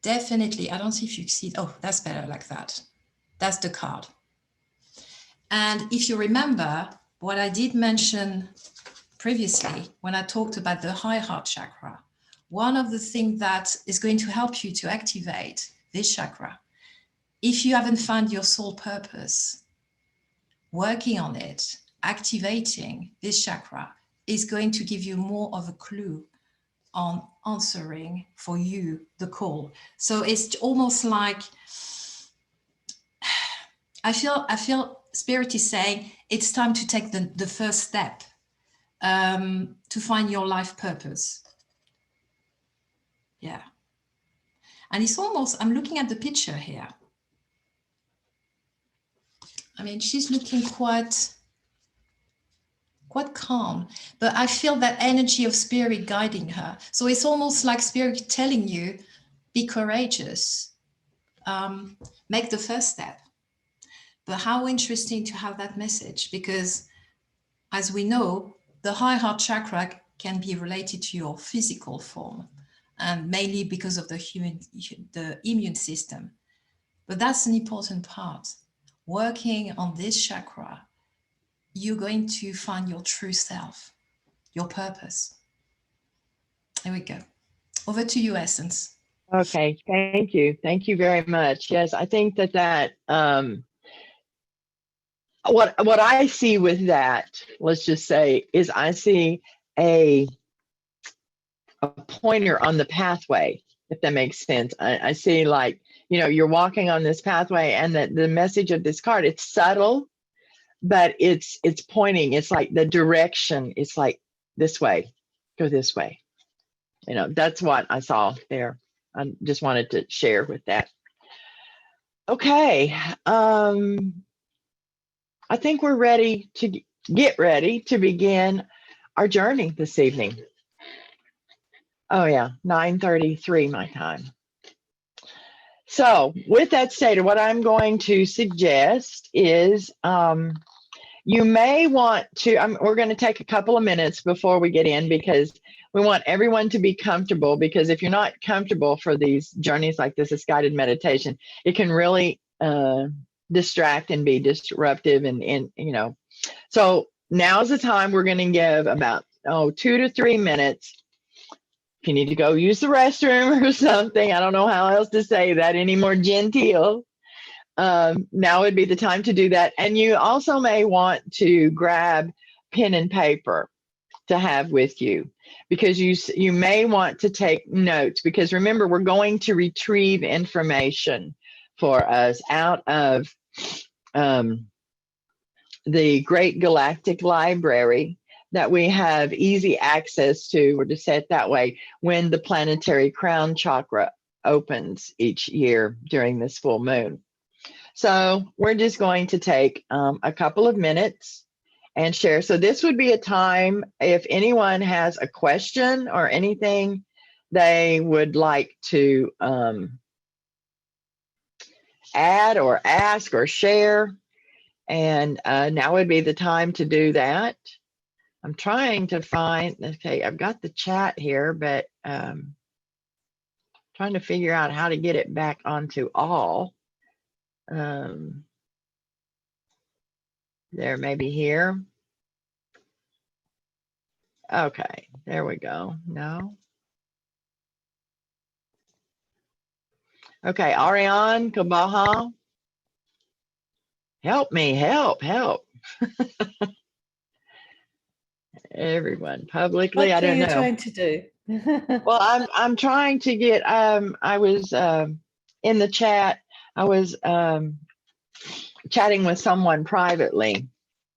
Definitely, I don't see if you see it. Oh, that's better like that. That's the card. And if you remember what I did mention previously when I talked about the high heart chakra, one of the things that is going to help you to activate this chakra, if you haven't found your soul purpose, working on it, activating this chakra is going to give you more of a clue on answering for you the call. So it's almost like I feel Spirit is saying it's time to take the first step to find your life purpose. Yeah. And it's almost, I'm looking at the picture here. I mean, she's looking quite calm, but I feel that energy of spirit guiding her. So it's almost like spirit telling you, be courageous, make the first step. But how interesting to have that message, because as we know, the high heart chakra can be related to your physical form. and mainly because of the immune system. But that's an important part. Working on this chakra, you're going to find your true self, your purpose. Here we go. Over to you, Essence. Okay, thank you. Thank you very much. Yes, I think that what I see with that, let's just say, is I see a pointer on the pathway, if that makes sense. I see, like, you know, you're walking on this pathway, and that the message of this card, it's subtle, but it's pointing. It's like the direction. It's like, this way, go this way. You know, that's what I saw there. I just wanted to share with that. Okay. I think we're ready to get ready to begin our journey this evening. Oh yeah, 9:33 my time. So with that stated, what I'm going to suggest is you may want to, we're going to take a couple of minutes before we get in, because we want everyone to be comfortable, because if you're not comfortable for these journeys like this guided meditation, it can really distract and be disruptive, and you know. So now's the time. We're going to give about 2 to 3 minutes. If you need to go use the restroom or something, I don't know how else to say that any more genteel. Now would be the time to do that. And you also may want to grab pen and paper to have with you, because you may want to take notes, because remember, we're going to retrieve information for us out of the Great Galactic Library that we have easy access to, or to say it that way, when the Planetary Crown Chakra opens each year during this full moon. So we're just going to take a couple of minutes and share. So this would be a time, if anyone has a question or anything they would like to add or ask or share. And now would be the time to do that. I'm trying to find, okay, I've got the chat here, but trying to figure out how to get it back onto all. There, maybe here. Okay, there we go. No. Okay, Ariane Kabaha. Help me, help. Everyone publicly, What I don't are you know. trying to do? Well, I'm trying to get, I was in the chat, I was chatting with someone privately,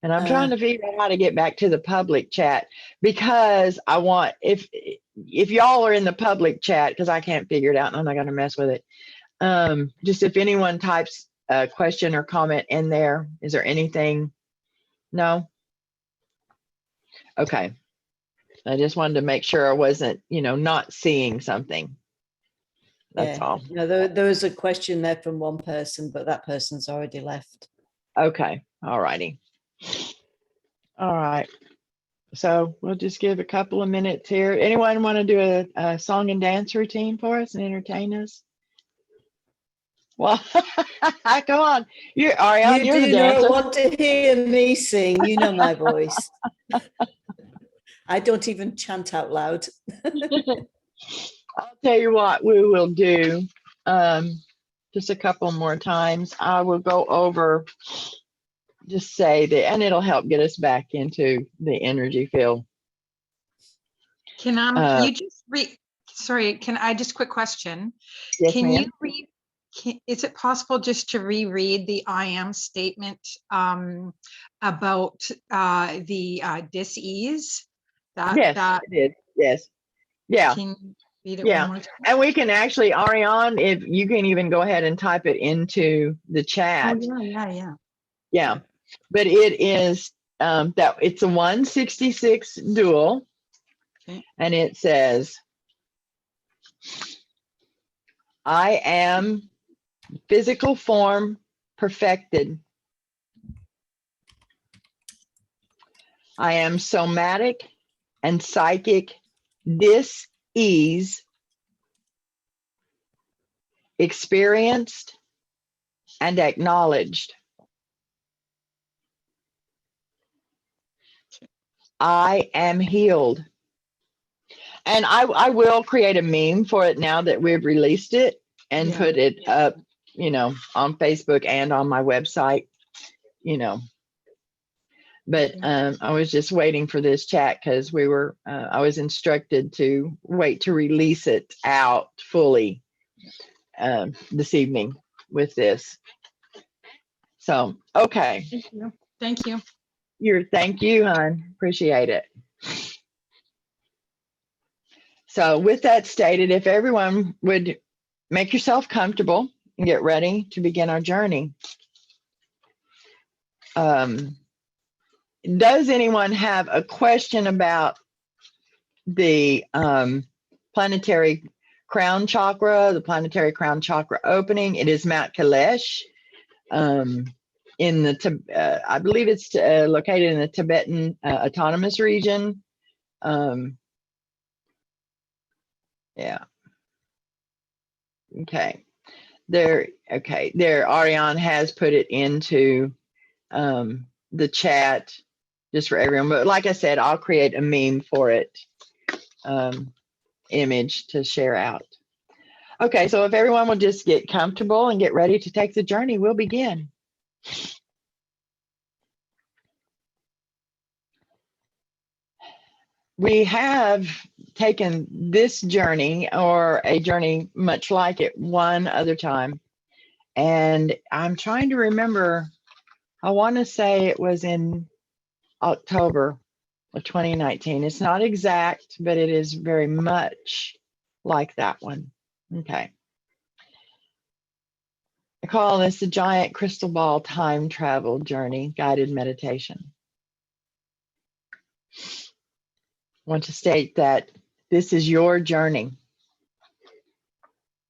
and I'm trying to figure out how to get back to the public chat, because I want, if y'all are in the public chat, because I can't figure it out and I'm not going to mess with it, just if anyone types a question or comment in there, is there anything? No? Okay. I just wanted to make sure I wasn't, you know, not seeing something. That's all. No, there was a question there from one person, but that person's already left. Okay. All righty. All right. So we'll just give a couple of minutes here. Anyone want to do a song and dance routine for us and entertain us? Well, come on. Ariane, you're the dancer. You do not want to hear me sing. You know my voice. I don't even chant out loud. I'll tell you what we will do. Just a couple more times. I will go over, just say that, and it'll help get us back into the energy field. Can you just read? Sorry, can I just quick question? Yes, Can ma'am. you read? Is it possible just to reread the I am statement about the dis-ease? Yes, it is. Yes. Yeah. Can you read it Yeah. one more time? And we can actually, Ariane, if you can even go ahead and type it into the chat. Oh, yeah. Yeah. But it is that it's a 166 dual. Okay. And it says, I am physical form perfected. I am somatic and psychic dis-ease experienced, and acknowledged. I am healed. And I will create a meme for it now that we've released it and Yeah. put it up, you know, on Facebook and on my website, you know. But I was just waiting for this chat because I was instructed to wait to release it out fully this evening with this. So, okay. Thank you. Thank you. Thank you, hon. Appreciate it. So with that stated, if everyone would make yourself comfortable and get ready to begin our journey. Does anyone have a question about the Planetary Crown Chakra, the Planetary Crown Chakra Opening? It is Mt Kailash. In the, I believe it's located in the Tibetan Autonomous Region. Yeah. Okay. There. Ariane has put it into the chat just for everyone. But like I said, I'll create a meme for it, image to share out. Okay. So if everyone will just get comfortable and get ready to take the journey, we'll begin. We have taken this journey, or a journey much like it, one other time. And I'm trying to remember, I want to say it was in October of 2019. It's not exact, but it is very much like that one. Okay. I call this the Giant Crystal Ball Time Travel Journey Guided Meditation. I want to state that this is your journey.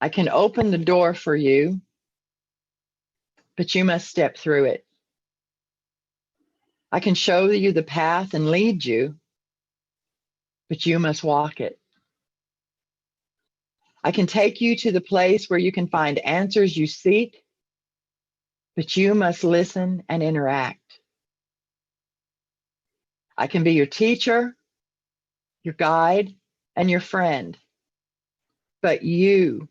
I can open the door for you, but you must step through it. I can show you the path and lead you, but you must walk it. I can take you to the place where you can find answers you seek, but you must listen and interact. I can be your teacher, your guide, and your friend, but you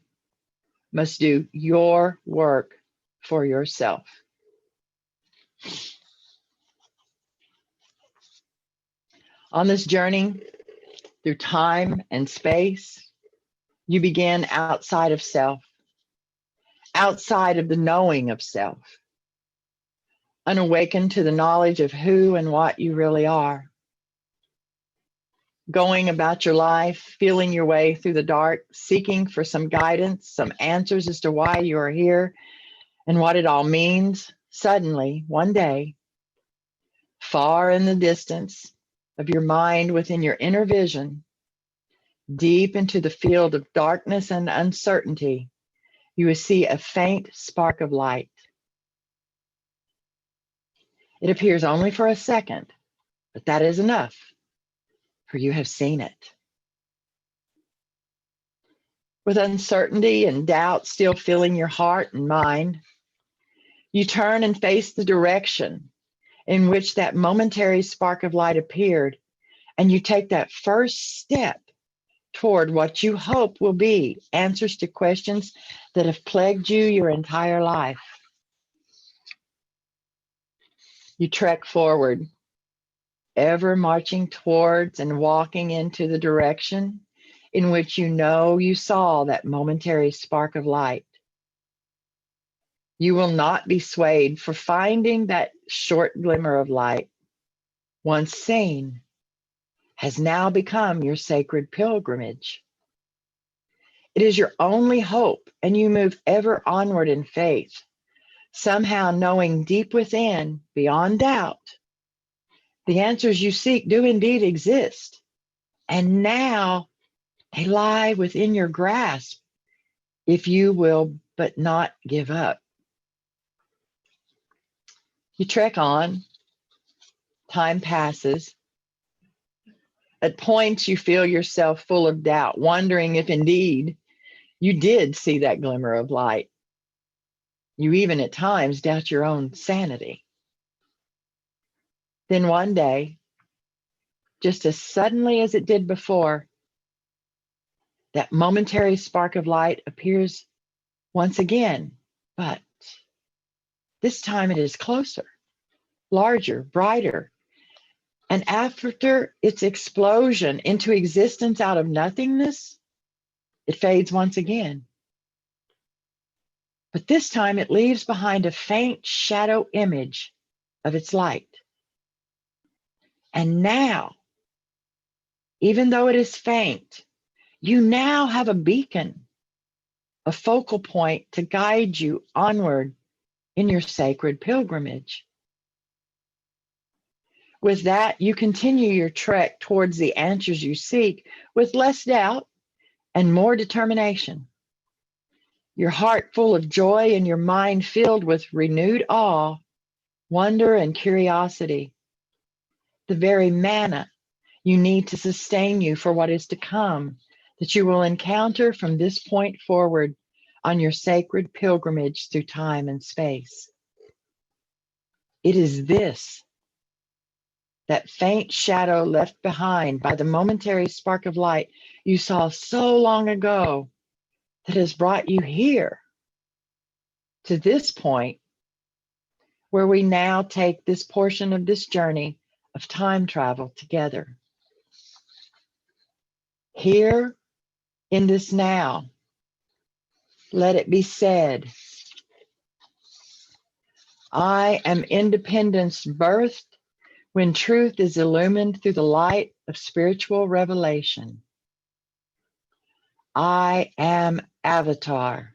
must do your work for yourself. On this journey through time and space, you begin outside of self, outside of the knowing of self, unawakened to the knowledge of who and what you really are. Going about your life, feeling your way through the dark, seeking for some guidance, some answers as to why you are here and what it all means. Suddenly, one day, far in the distance of your mind, within your inner vision, deep into the field of darkness and uncertainty, you will see a faint spark of light. It appears only for a second, but that is enough, for you have seen it. With uncertainty and doubt still filling your heart and mind, you turn and face the direction in which that momentary spark of light appeared, and you take that first step toward what you hope will be answers to questions that have plagued you your entire life. You trek forward, ever marching towards and walking into the direction in which you know you saw that momentary spark of light. You will not be swayed, for finding that short glimmer of light, once seen, has now become your sacred pilgrimage. It is your only hope, and you move ever onward in faith, somehow knowing deep within, beyond doubt, the answers you seek do indeed exist, and now they lie within your grasp, if you will but not give up. You trek on, time passes. At points you feel yourself full of doubt, wondering if indeed You did see that glimmer of light. You even at times doubt your own sanity. Then one day, just as suddenly as it did before, that momentary spark of light appears once again, but this time it is closer, larger, brighter. And after its explosion into existence out of nothingness, it fades once again. But this time it leaves behind a faint shadow image of its light. And now, even though it is faint, you now have a beacon, a focal point to guide you onward in your sacred pilgrimage. With that, you continue your trek towards the answers you seek with less doubt and more determination. Your heart full of joy and your mind filled with renewed awe, wonder, and curiosity. The very manna you need to sustain you for what is to come, that you will encounter from this point forward on your sacred pilgrimage through time and space. It is this, that faint shadow left behind by the momentary spark of light you saw so long ago, that has brought you here to this point where we now take this portion of this journey of time travel together. Here in this now, let it be said, I am independence birthed when truth is illumined through the light of spiritual revelation. I am Avatar.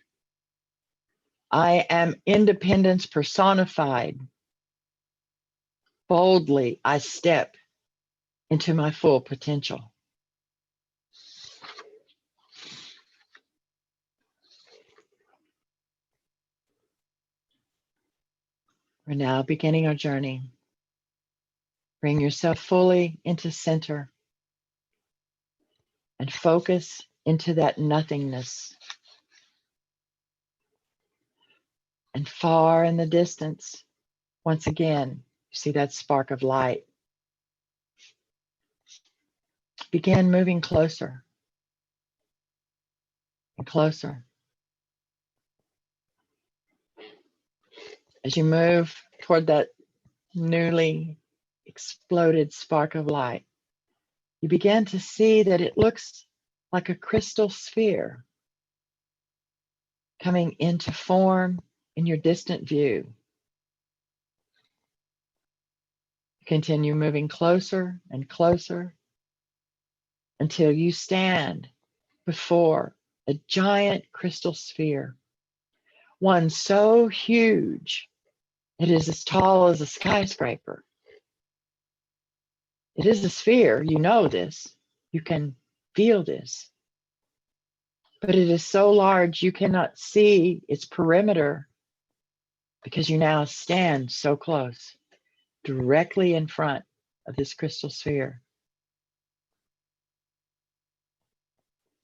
I am independence personified. Boldly I step into my full potential. We're now beginning our journey. Bring yourself fully into center and focus into that nothingness. And far in the distance, once again, you see that spark of light. Begin moving closer and closer. As you move toward that newly exploded spark of light, you begin to see that it looks like a crystal sphere coming into form in your distant view. Continue moving closer and closer until you stand before a giant crystal sphere, one so huge it is as tall as a skyscraper. It is a sphere, you know this, you can feel this, but it is so large you cannot see its perimeter because you now stand so close, directly in front of this crystal sphere.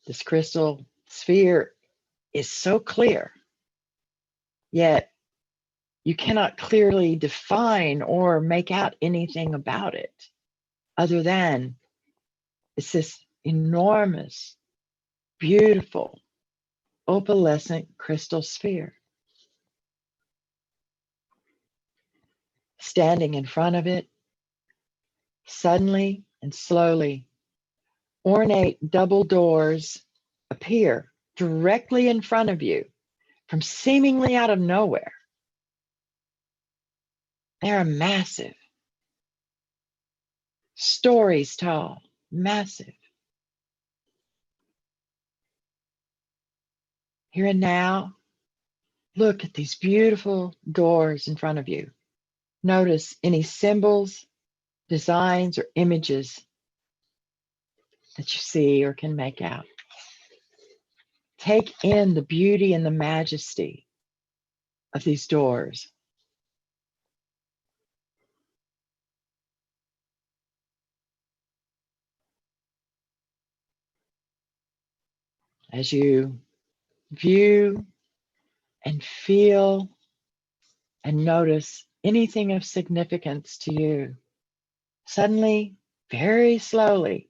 This crystal sphere is so clear, yet you cannot clearly define or make out anything about it other than it's this enormous, beautiful, opalescent crystal sphere. Standing in front of it, suddenly and slowly, ornate double doors appear directly in front of you from seemingly out of nowhere. They are massive, stories tall, massive. Here and now, look at these beautiful doors in front of you. Notice any symbols, designs, or images that you see or can make out. Take in the beauty and the majesty of these doors. As you view and feel and notice anything of significance to you. Suddenly, very slowly,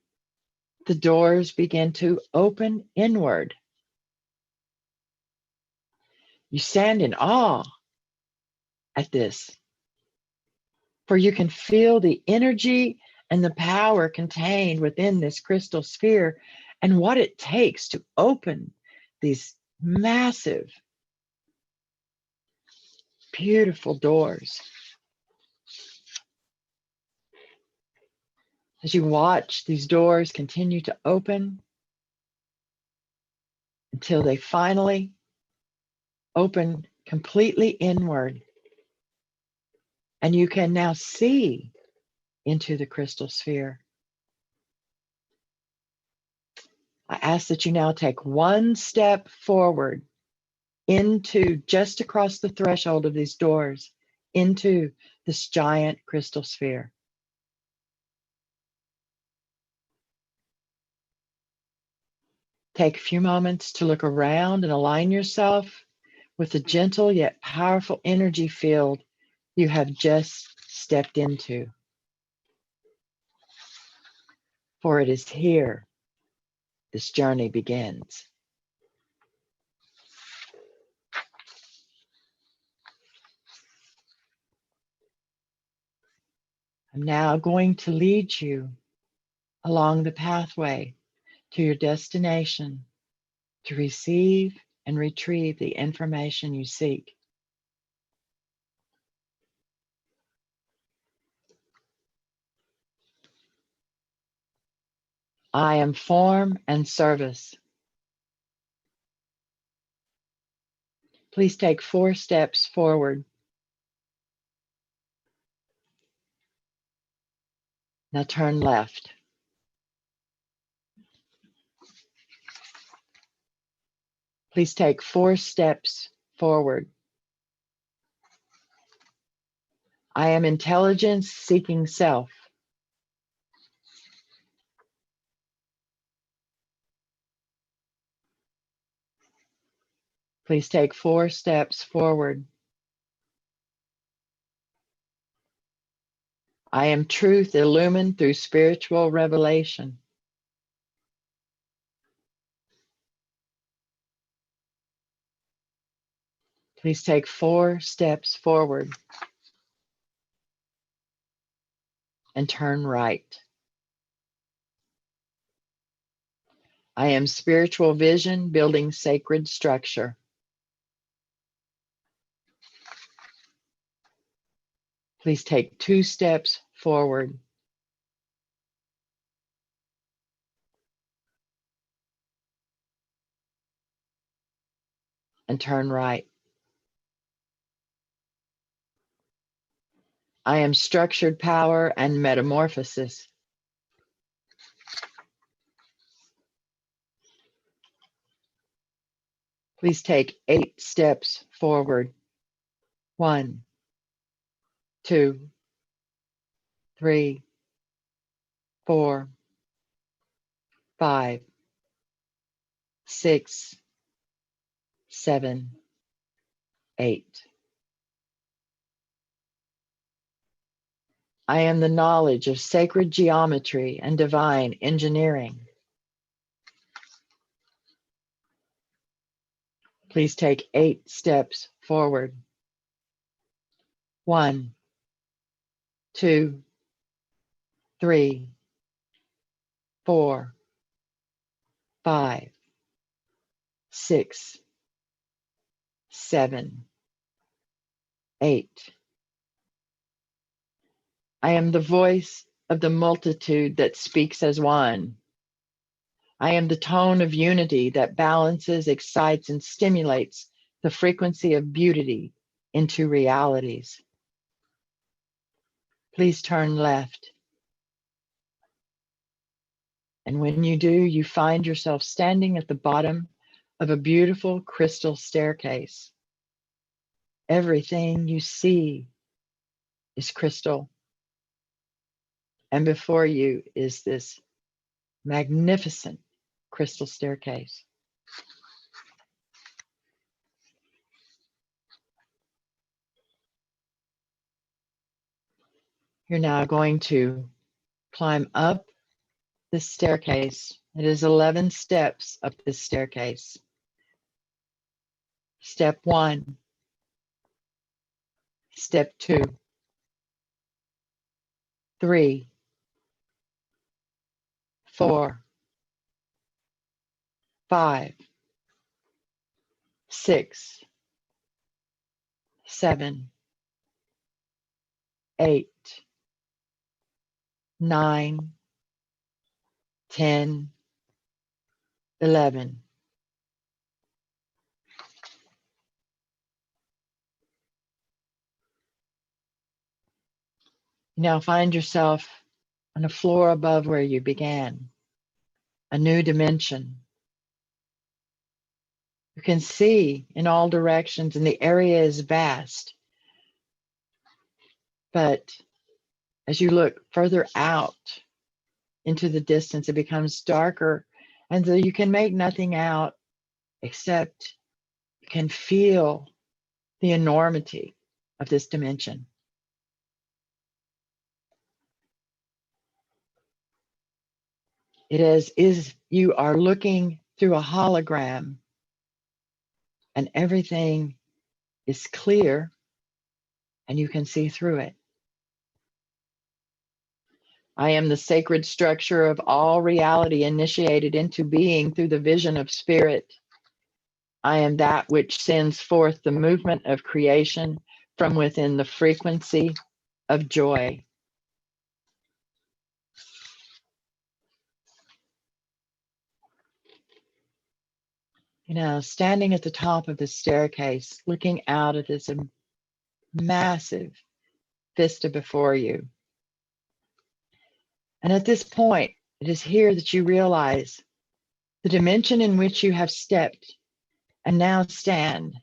the doors begin to open inward. You stand in awe at this, for you can feel the energy and the power contained within this crystal sphere and what it takes to open these massive, beautiful doors. As you watch these doors continue to open until they finally open completely inward, and you can now see into the crystal sphere. I ask that you now take one step forward into just across the threshold of these doors into this giant crystal sphere. Take a few moments to look around and align yourself with the gentle yet powerful energy field you have just stepped into. For it is here this journey begins. I'm now going to lead you along the pathway to your destination to receive and retrieve the information you seek. I am form and service. Please take 4 steps forward. Now turn left. Please take 4 steps forward. I am intelligence seeking self. Please take 4 steps forward. I am truth illumined through spiritual revelation. Please take 4 steps forward and turn right. I am spiritual vision building sacred structure. Please take 2 steps forward. And turn right. I am structured power and metamorphosis. Please take 8 steps forward. 1, 2, 3, 4, 5, 6, 7, 8. I am the knowledge of sacred geometry and divine engineering. Please take 8 steps forward. 1, 2, 3, 4, 5, 6, 7, 8. I am the voice of the multitude that speaks as one. I am the tone of unity that balances, excites, and stimulates the frequency of beauty into realities. Please turn left. And when you do, you find yourself standing at the bottom of a beautiful crystal staircase. Everything you see is crystal. And before you is this magnificent crystal staircase. You're now going to climb up the staircase. It is 11 steps up this staircase. Step 1, step 2, 3, 4, 5, 6, 7, 8, 9, 10, 11. You now find yourself on a floor above where you began, a new dimension. You can see in all directions and the area is vast. But as you look further out into the distance, it becomes darker, and so you can make nothing out except you can feel the enormity of this dimension. It is you are looking through a hologram, and everything is clear and you can see through it. I am the sacred structure of all reality initiated into being through the vision of spirit. I am that which sends forth the movement of creation from within the frequency of joy. You know, standing at the top of the staircase, looking out at this massive vista before you. And at this point, it is here that you realize the dimension in which you have stepped and now stand.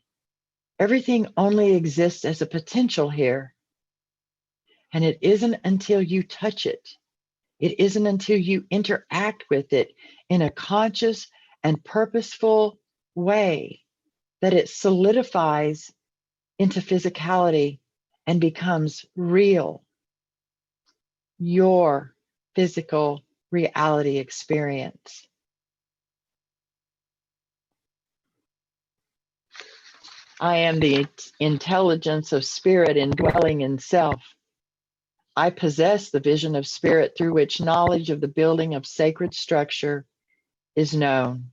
Everything only exists as a potential here. And it isn't until you touch it, it isn't until you interact with it in a conscious and purposeful way that it solidifies into physicality and becomes real, your physical reality experience. I am the intelligence of spirit indwelling in self. I possess the vision of spirit through which knowledge of the building of sacred structure is known.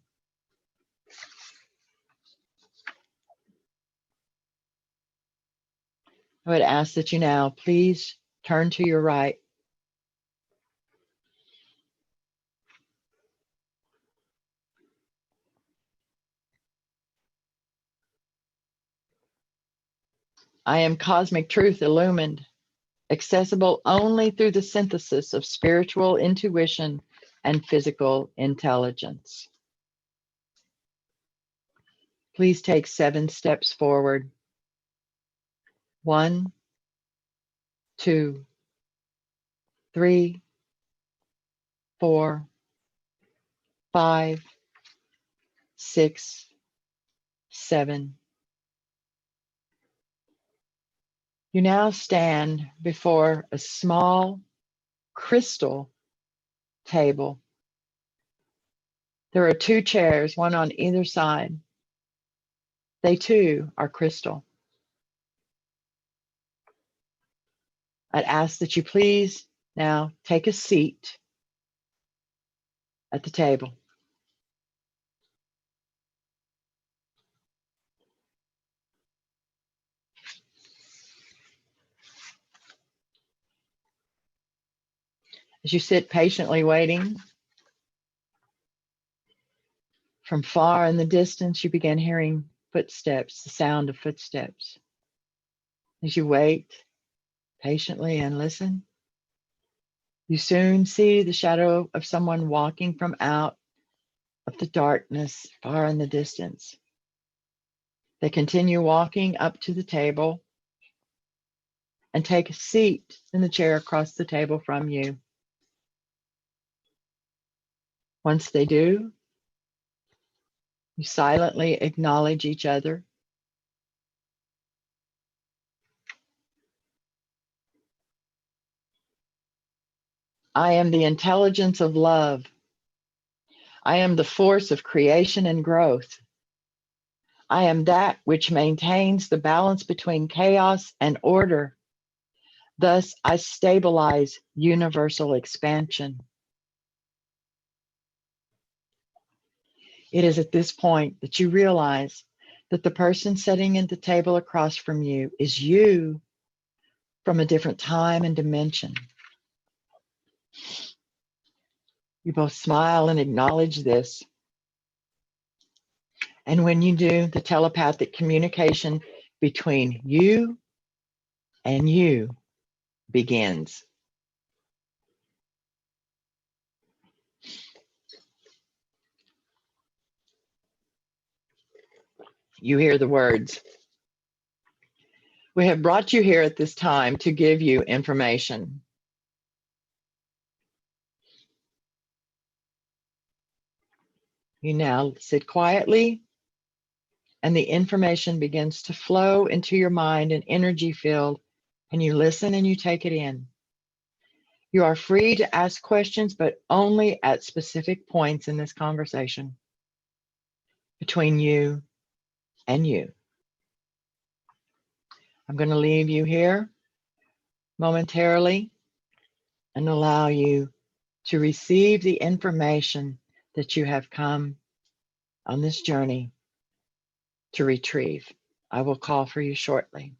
I would ask that you now please turn to your right. I am cosmic truth illumined, accessible only through the synthesis of spiritual intuition and physical intelligence. Please take 7 steps forward. 1, 2, 3, 4, 5, 6, 7. You now stand before a small crystal table. There are 2 chairs, one on either side. They too are crystal. I'd ask that you please now take a seat at the table. As you sit patiently waiting, from far in the distance, you begin hearing footsteps, the sound of footsteps. As you wait patiently and listen, you soon see the shadow of someone walking from out of the darkness far in the distance. They continue walking up to the table and take a seat in the chair across the table from you. Once they do, you silently acknowledge each other. I am the intelligence of love. I am the force of creation and growth. I am that which maintains the balance between chaos and order. Thus, I stabilize universal expansion. It is at this point that you realize that the person sitting at the table across from you is you from a different time and dimension. You both smile and acknowledge this. And when you do, the telepathic communication between you and you begins. You hear the words. We have brought you here at this time to give you information. You now sit quietly, and the information begins to flow into your mind, an energy field, and you listen and you take it in. You are free to ask questions, but only at specific points in this conversation between you and you. I'm going to leave you here momentarily and allow you to receive the information that you have come on this journey to retrieve. I will call for you shortly.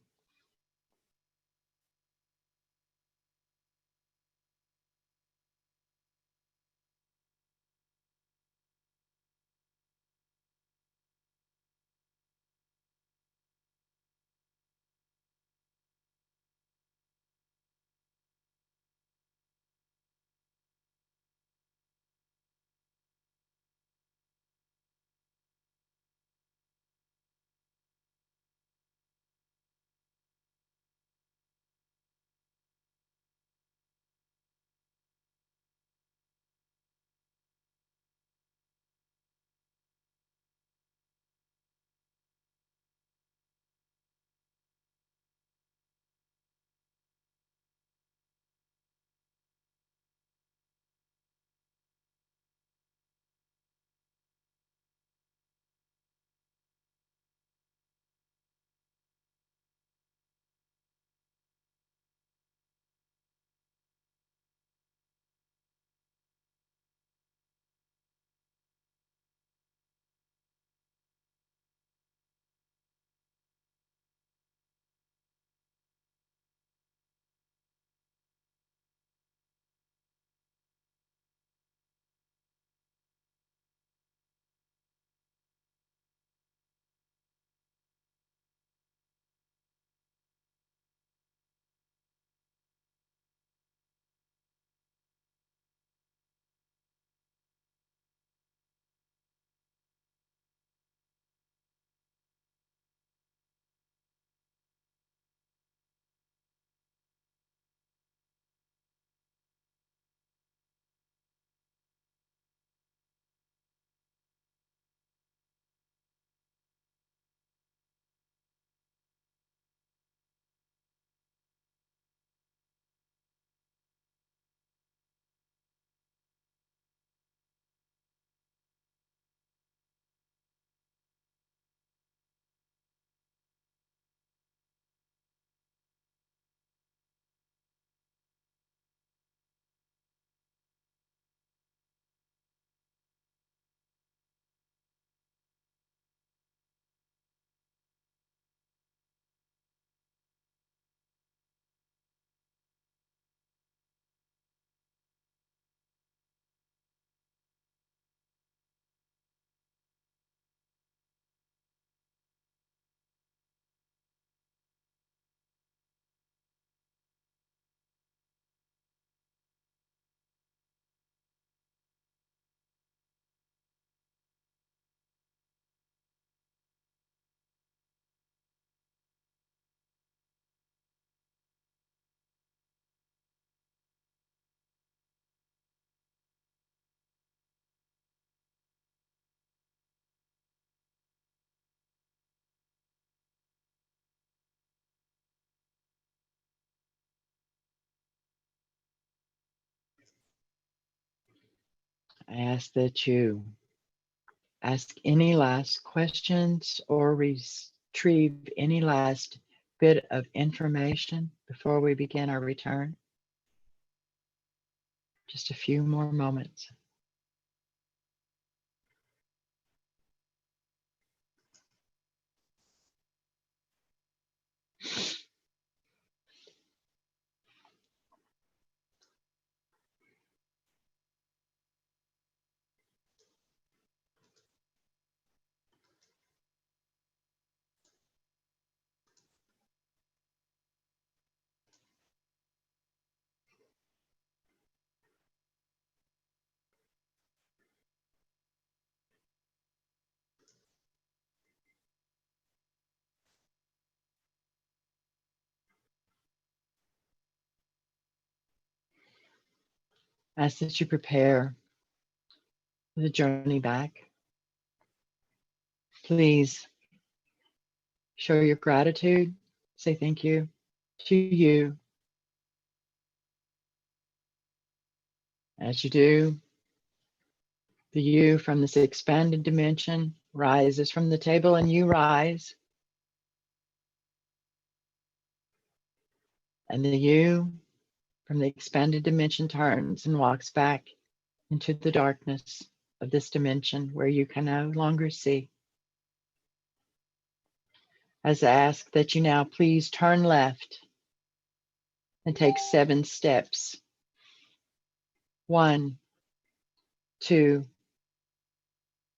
I ask that you ask any last questions or retrieve any last bit of information before we begin our return. Just a few more moments. Ask that you prepare for the journey back. Please show your gratitude. Say thank you to you. As you do, the you from this expanded dimension rises from the table and you rise. And the you from the expanded dimension turns and walks back into the darkness of this dimension where you can no longer see. As I ask that you now please turn left and take 7 steps. 1, 2,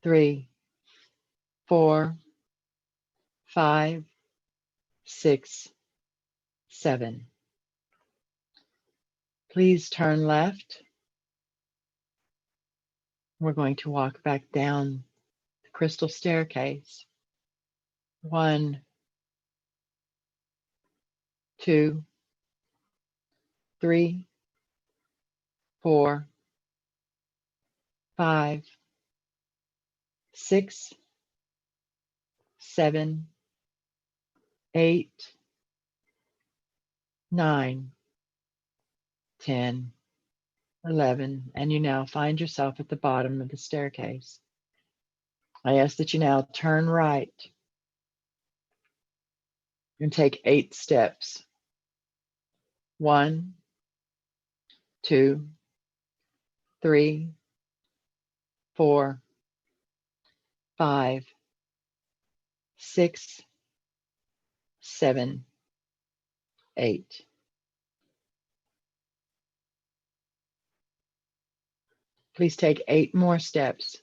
3, 4, 5, 6, 7. Please turn left. We're going to walk back down the crystal staircase. 1, 2, 3, 4, 5, 6, 7, 8, 9, 10, 11, and you now find yourself at the bottom of the staircase. I ask that you now turn right and take 8 steps. 1, 2, 3, 4, 5, 6, 7, 8. Please take 8 more steps.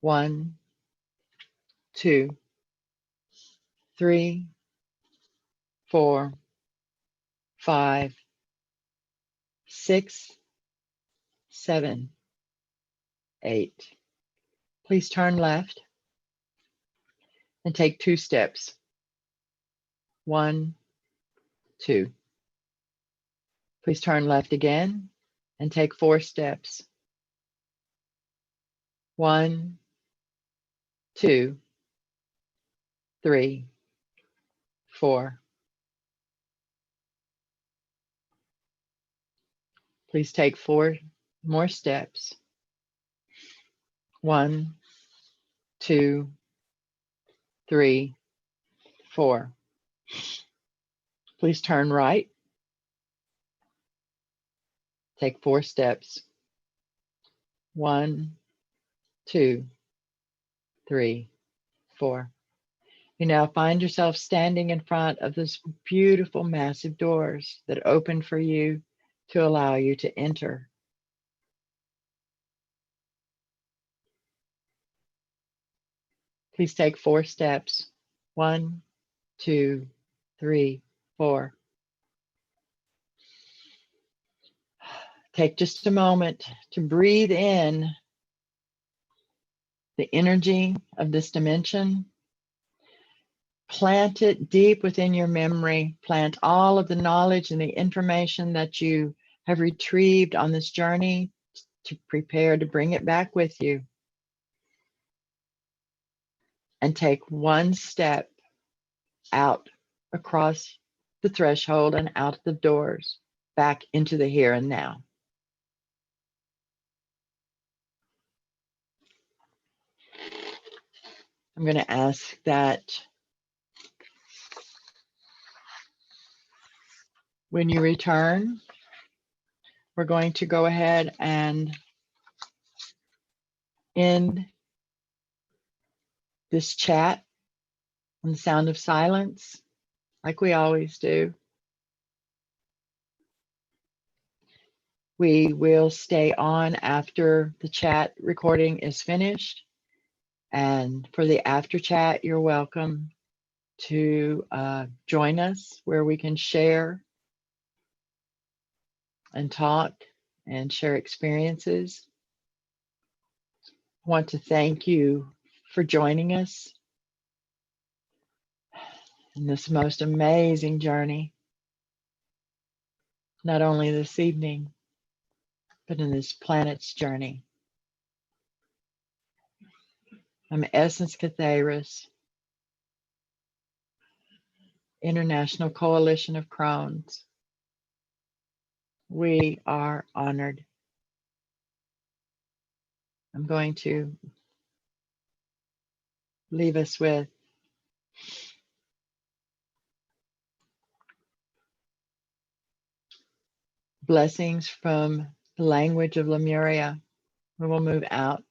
1, 2, 3, 4, 5, 6, 7, 8. Please turn left and take 2 steps. 1, 2. Please turn left again and take 4 steps. 1, 2, 3, 4. Please take 4 more steps. 1, 2, 3, 4. Please turn right. Take 4 steps. 1, 2, 3, 4. You now find yourself standing in front of this beautiful, massive doors that open for you to allow you to enter. Please take 4 steps. 1, 2, 3, 4. Take just a moment to breathe in the energy of this dimension. Plant it deep within your memory. Plant all of the knowledge and the information that you have retrieved on this journey to prepare to bring it back with you. And take 1 step out across the threshold and out the doors, back into the here and now. I'm going to ask that when you return, we're going to go ahead and end this chat on the sound of silence, like we always do. We will stay on after the chat recording is finished. And for the after chat, you're welcome to join us where we can share and talk and share experiences. I want to thank you for joining us in this most amazing journey, not only this evening, but in this planet's journey. I'm Essence Catheris, International Coalition of Krones. We are honored. I'm going to leave us with blessings from the language of Lemuria. We will move out.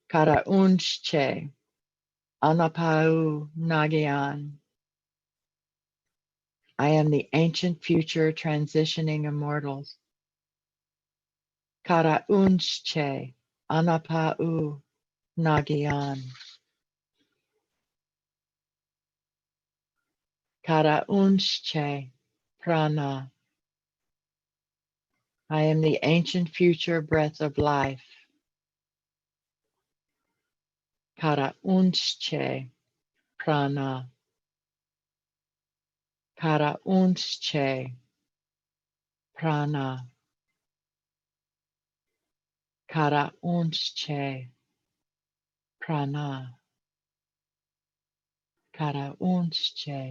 Kara unche, anapau nagyan. I am the ancient future transitioning immortals. Kara unche, anapau nagyan. Kara unche, prana. I am the ancient future breath of life. Kara unche, prana. Kara unche, prana. Kara unche, prana. Kara unche.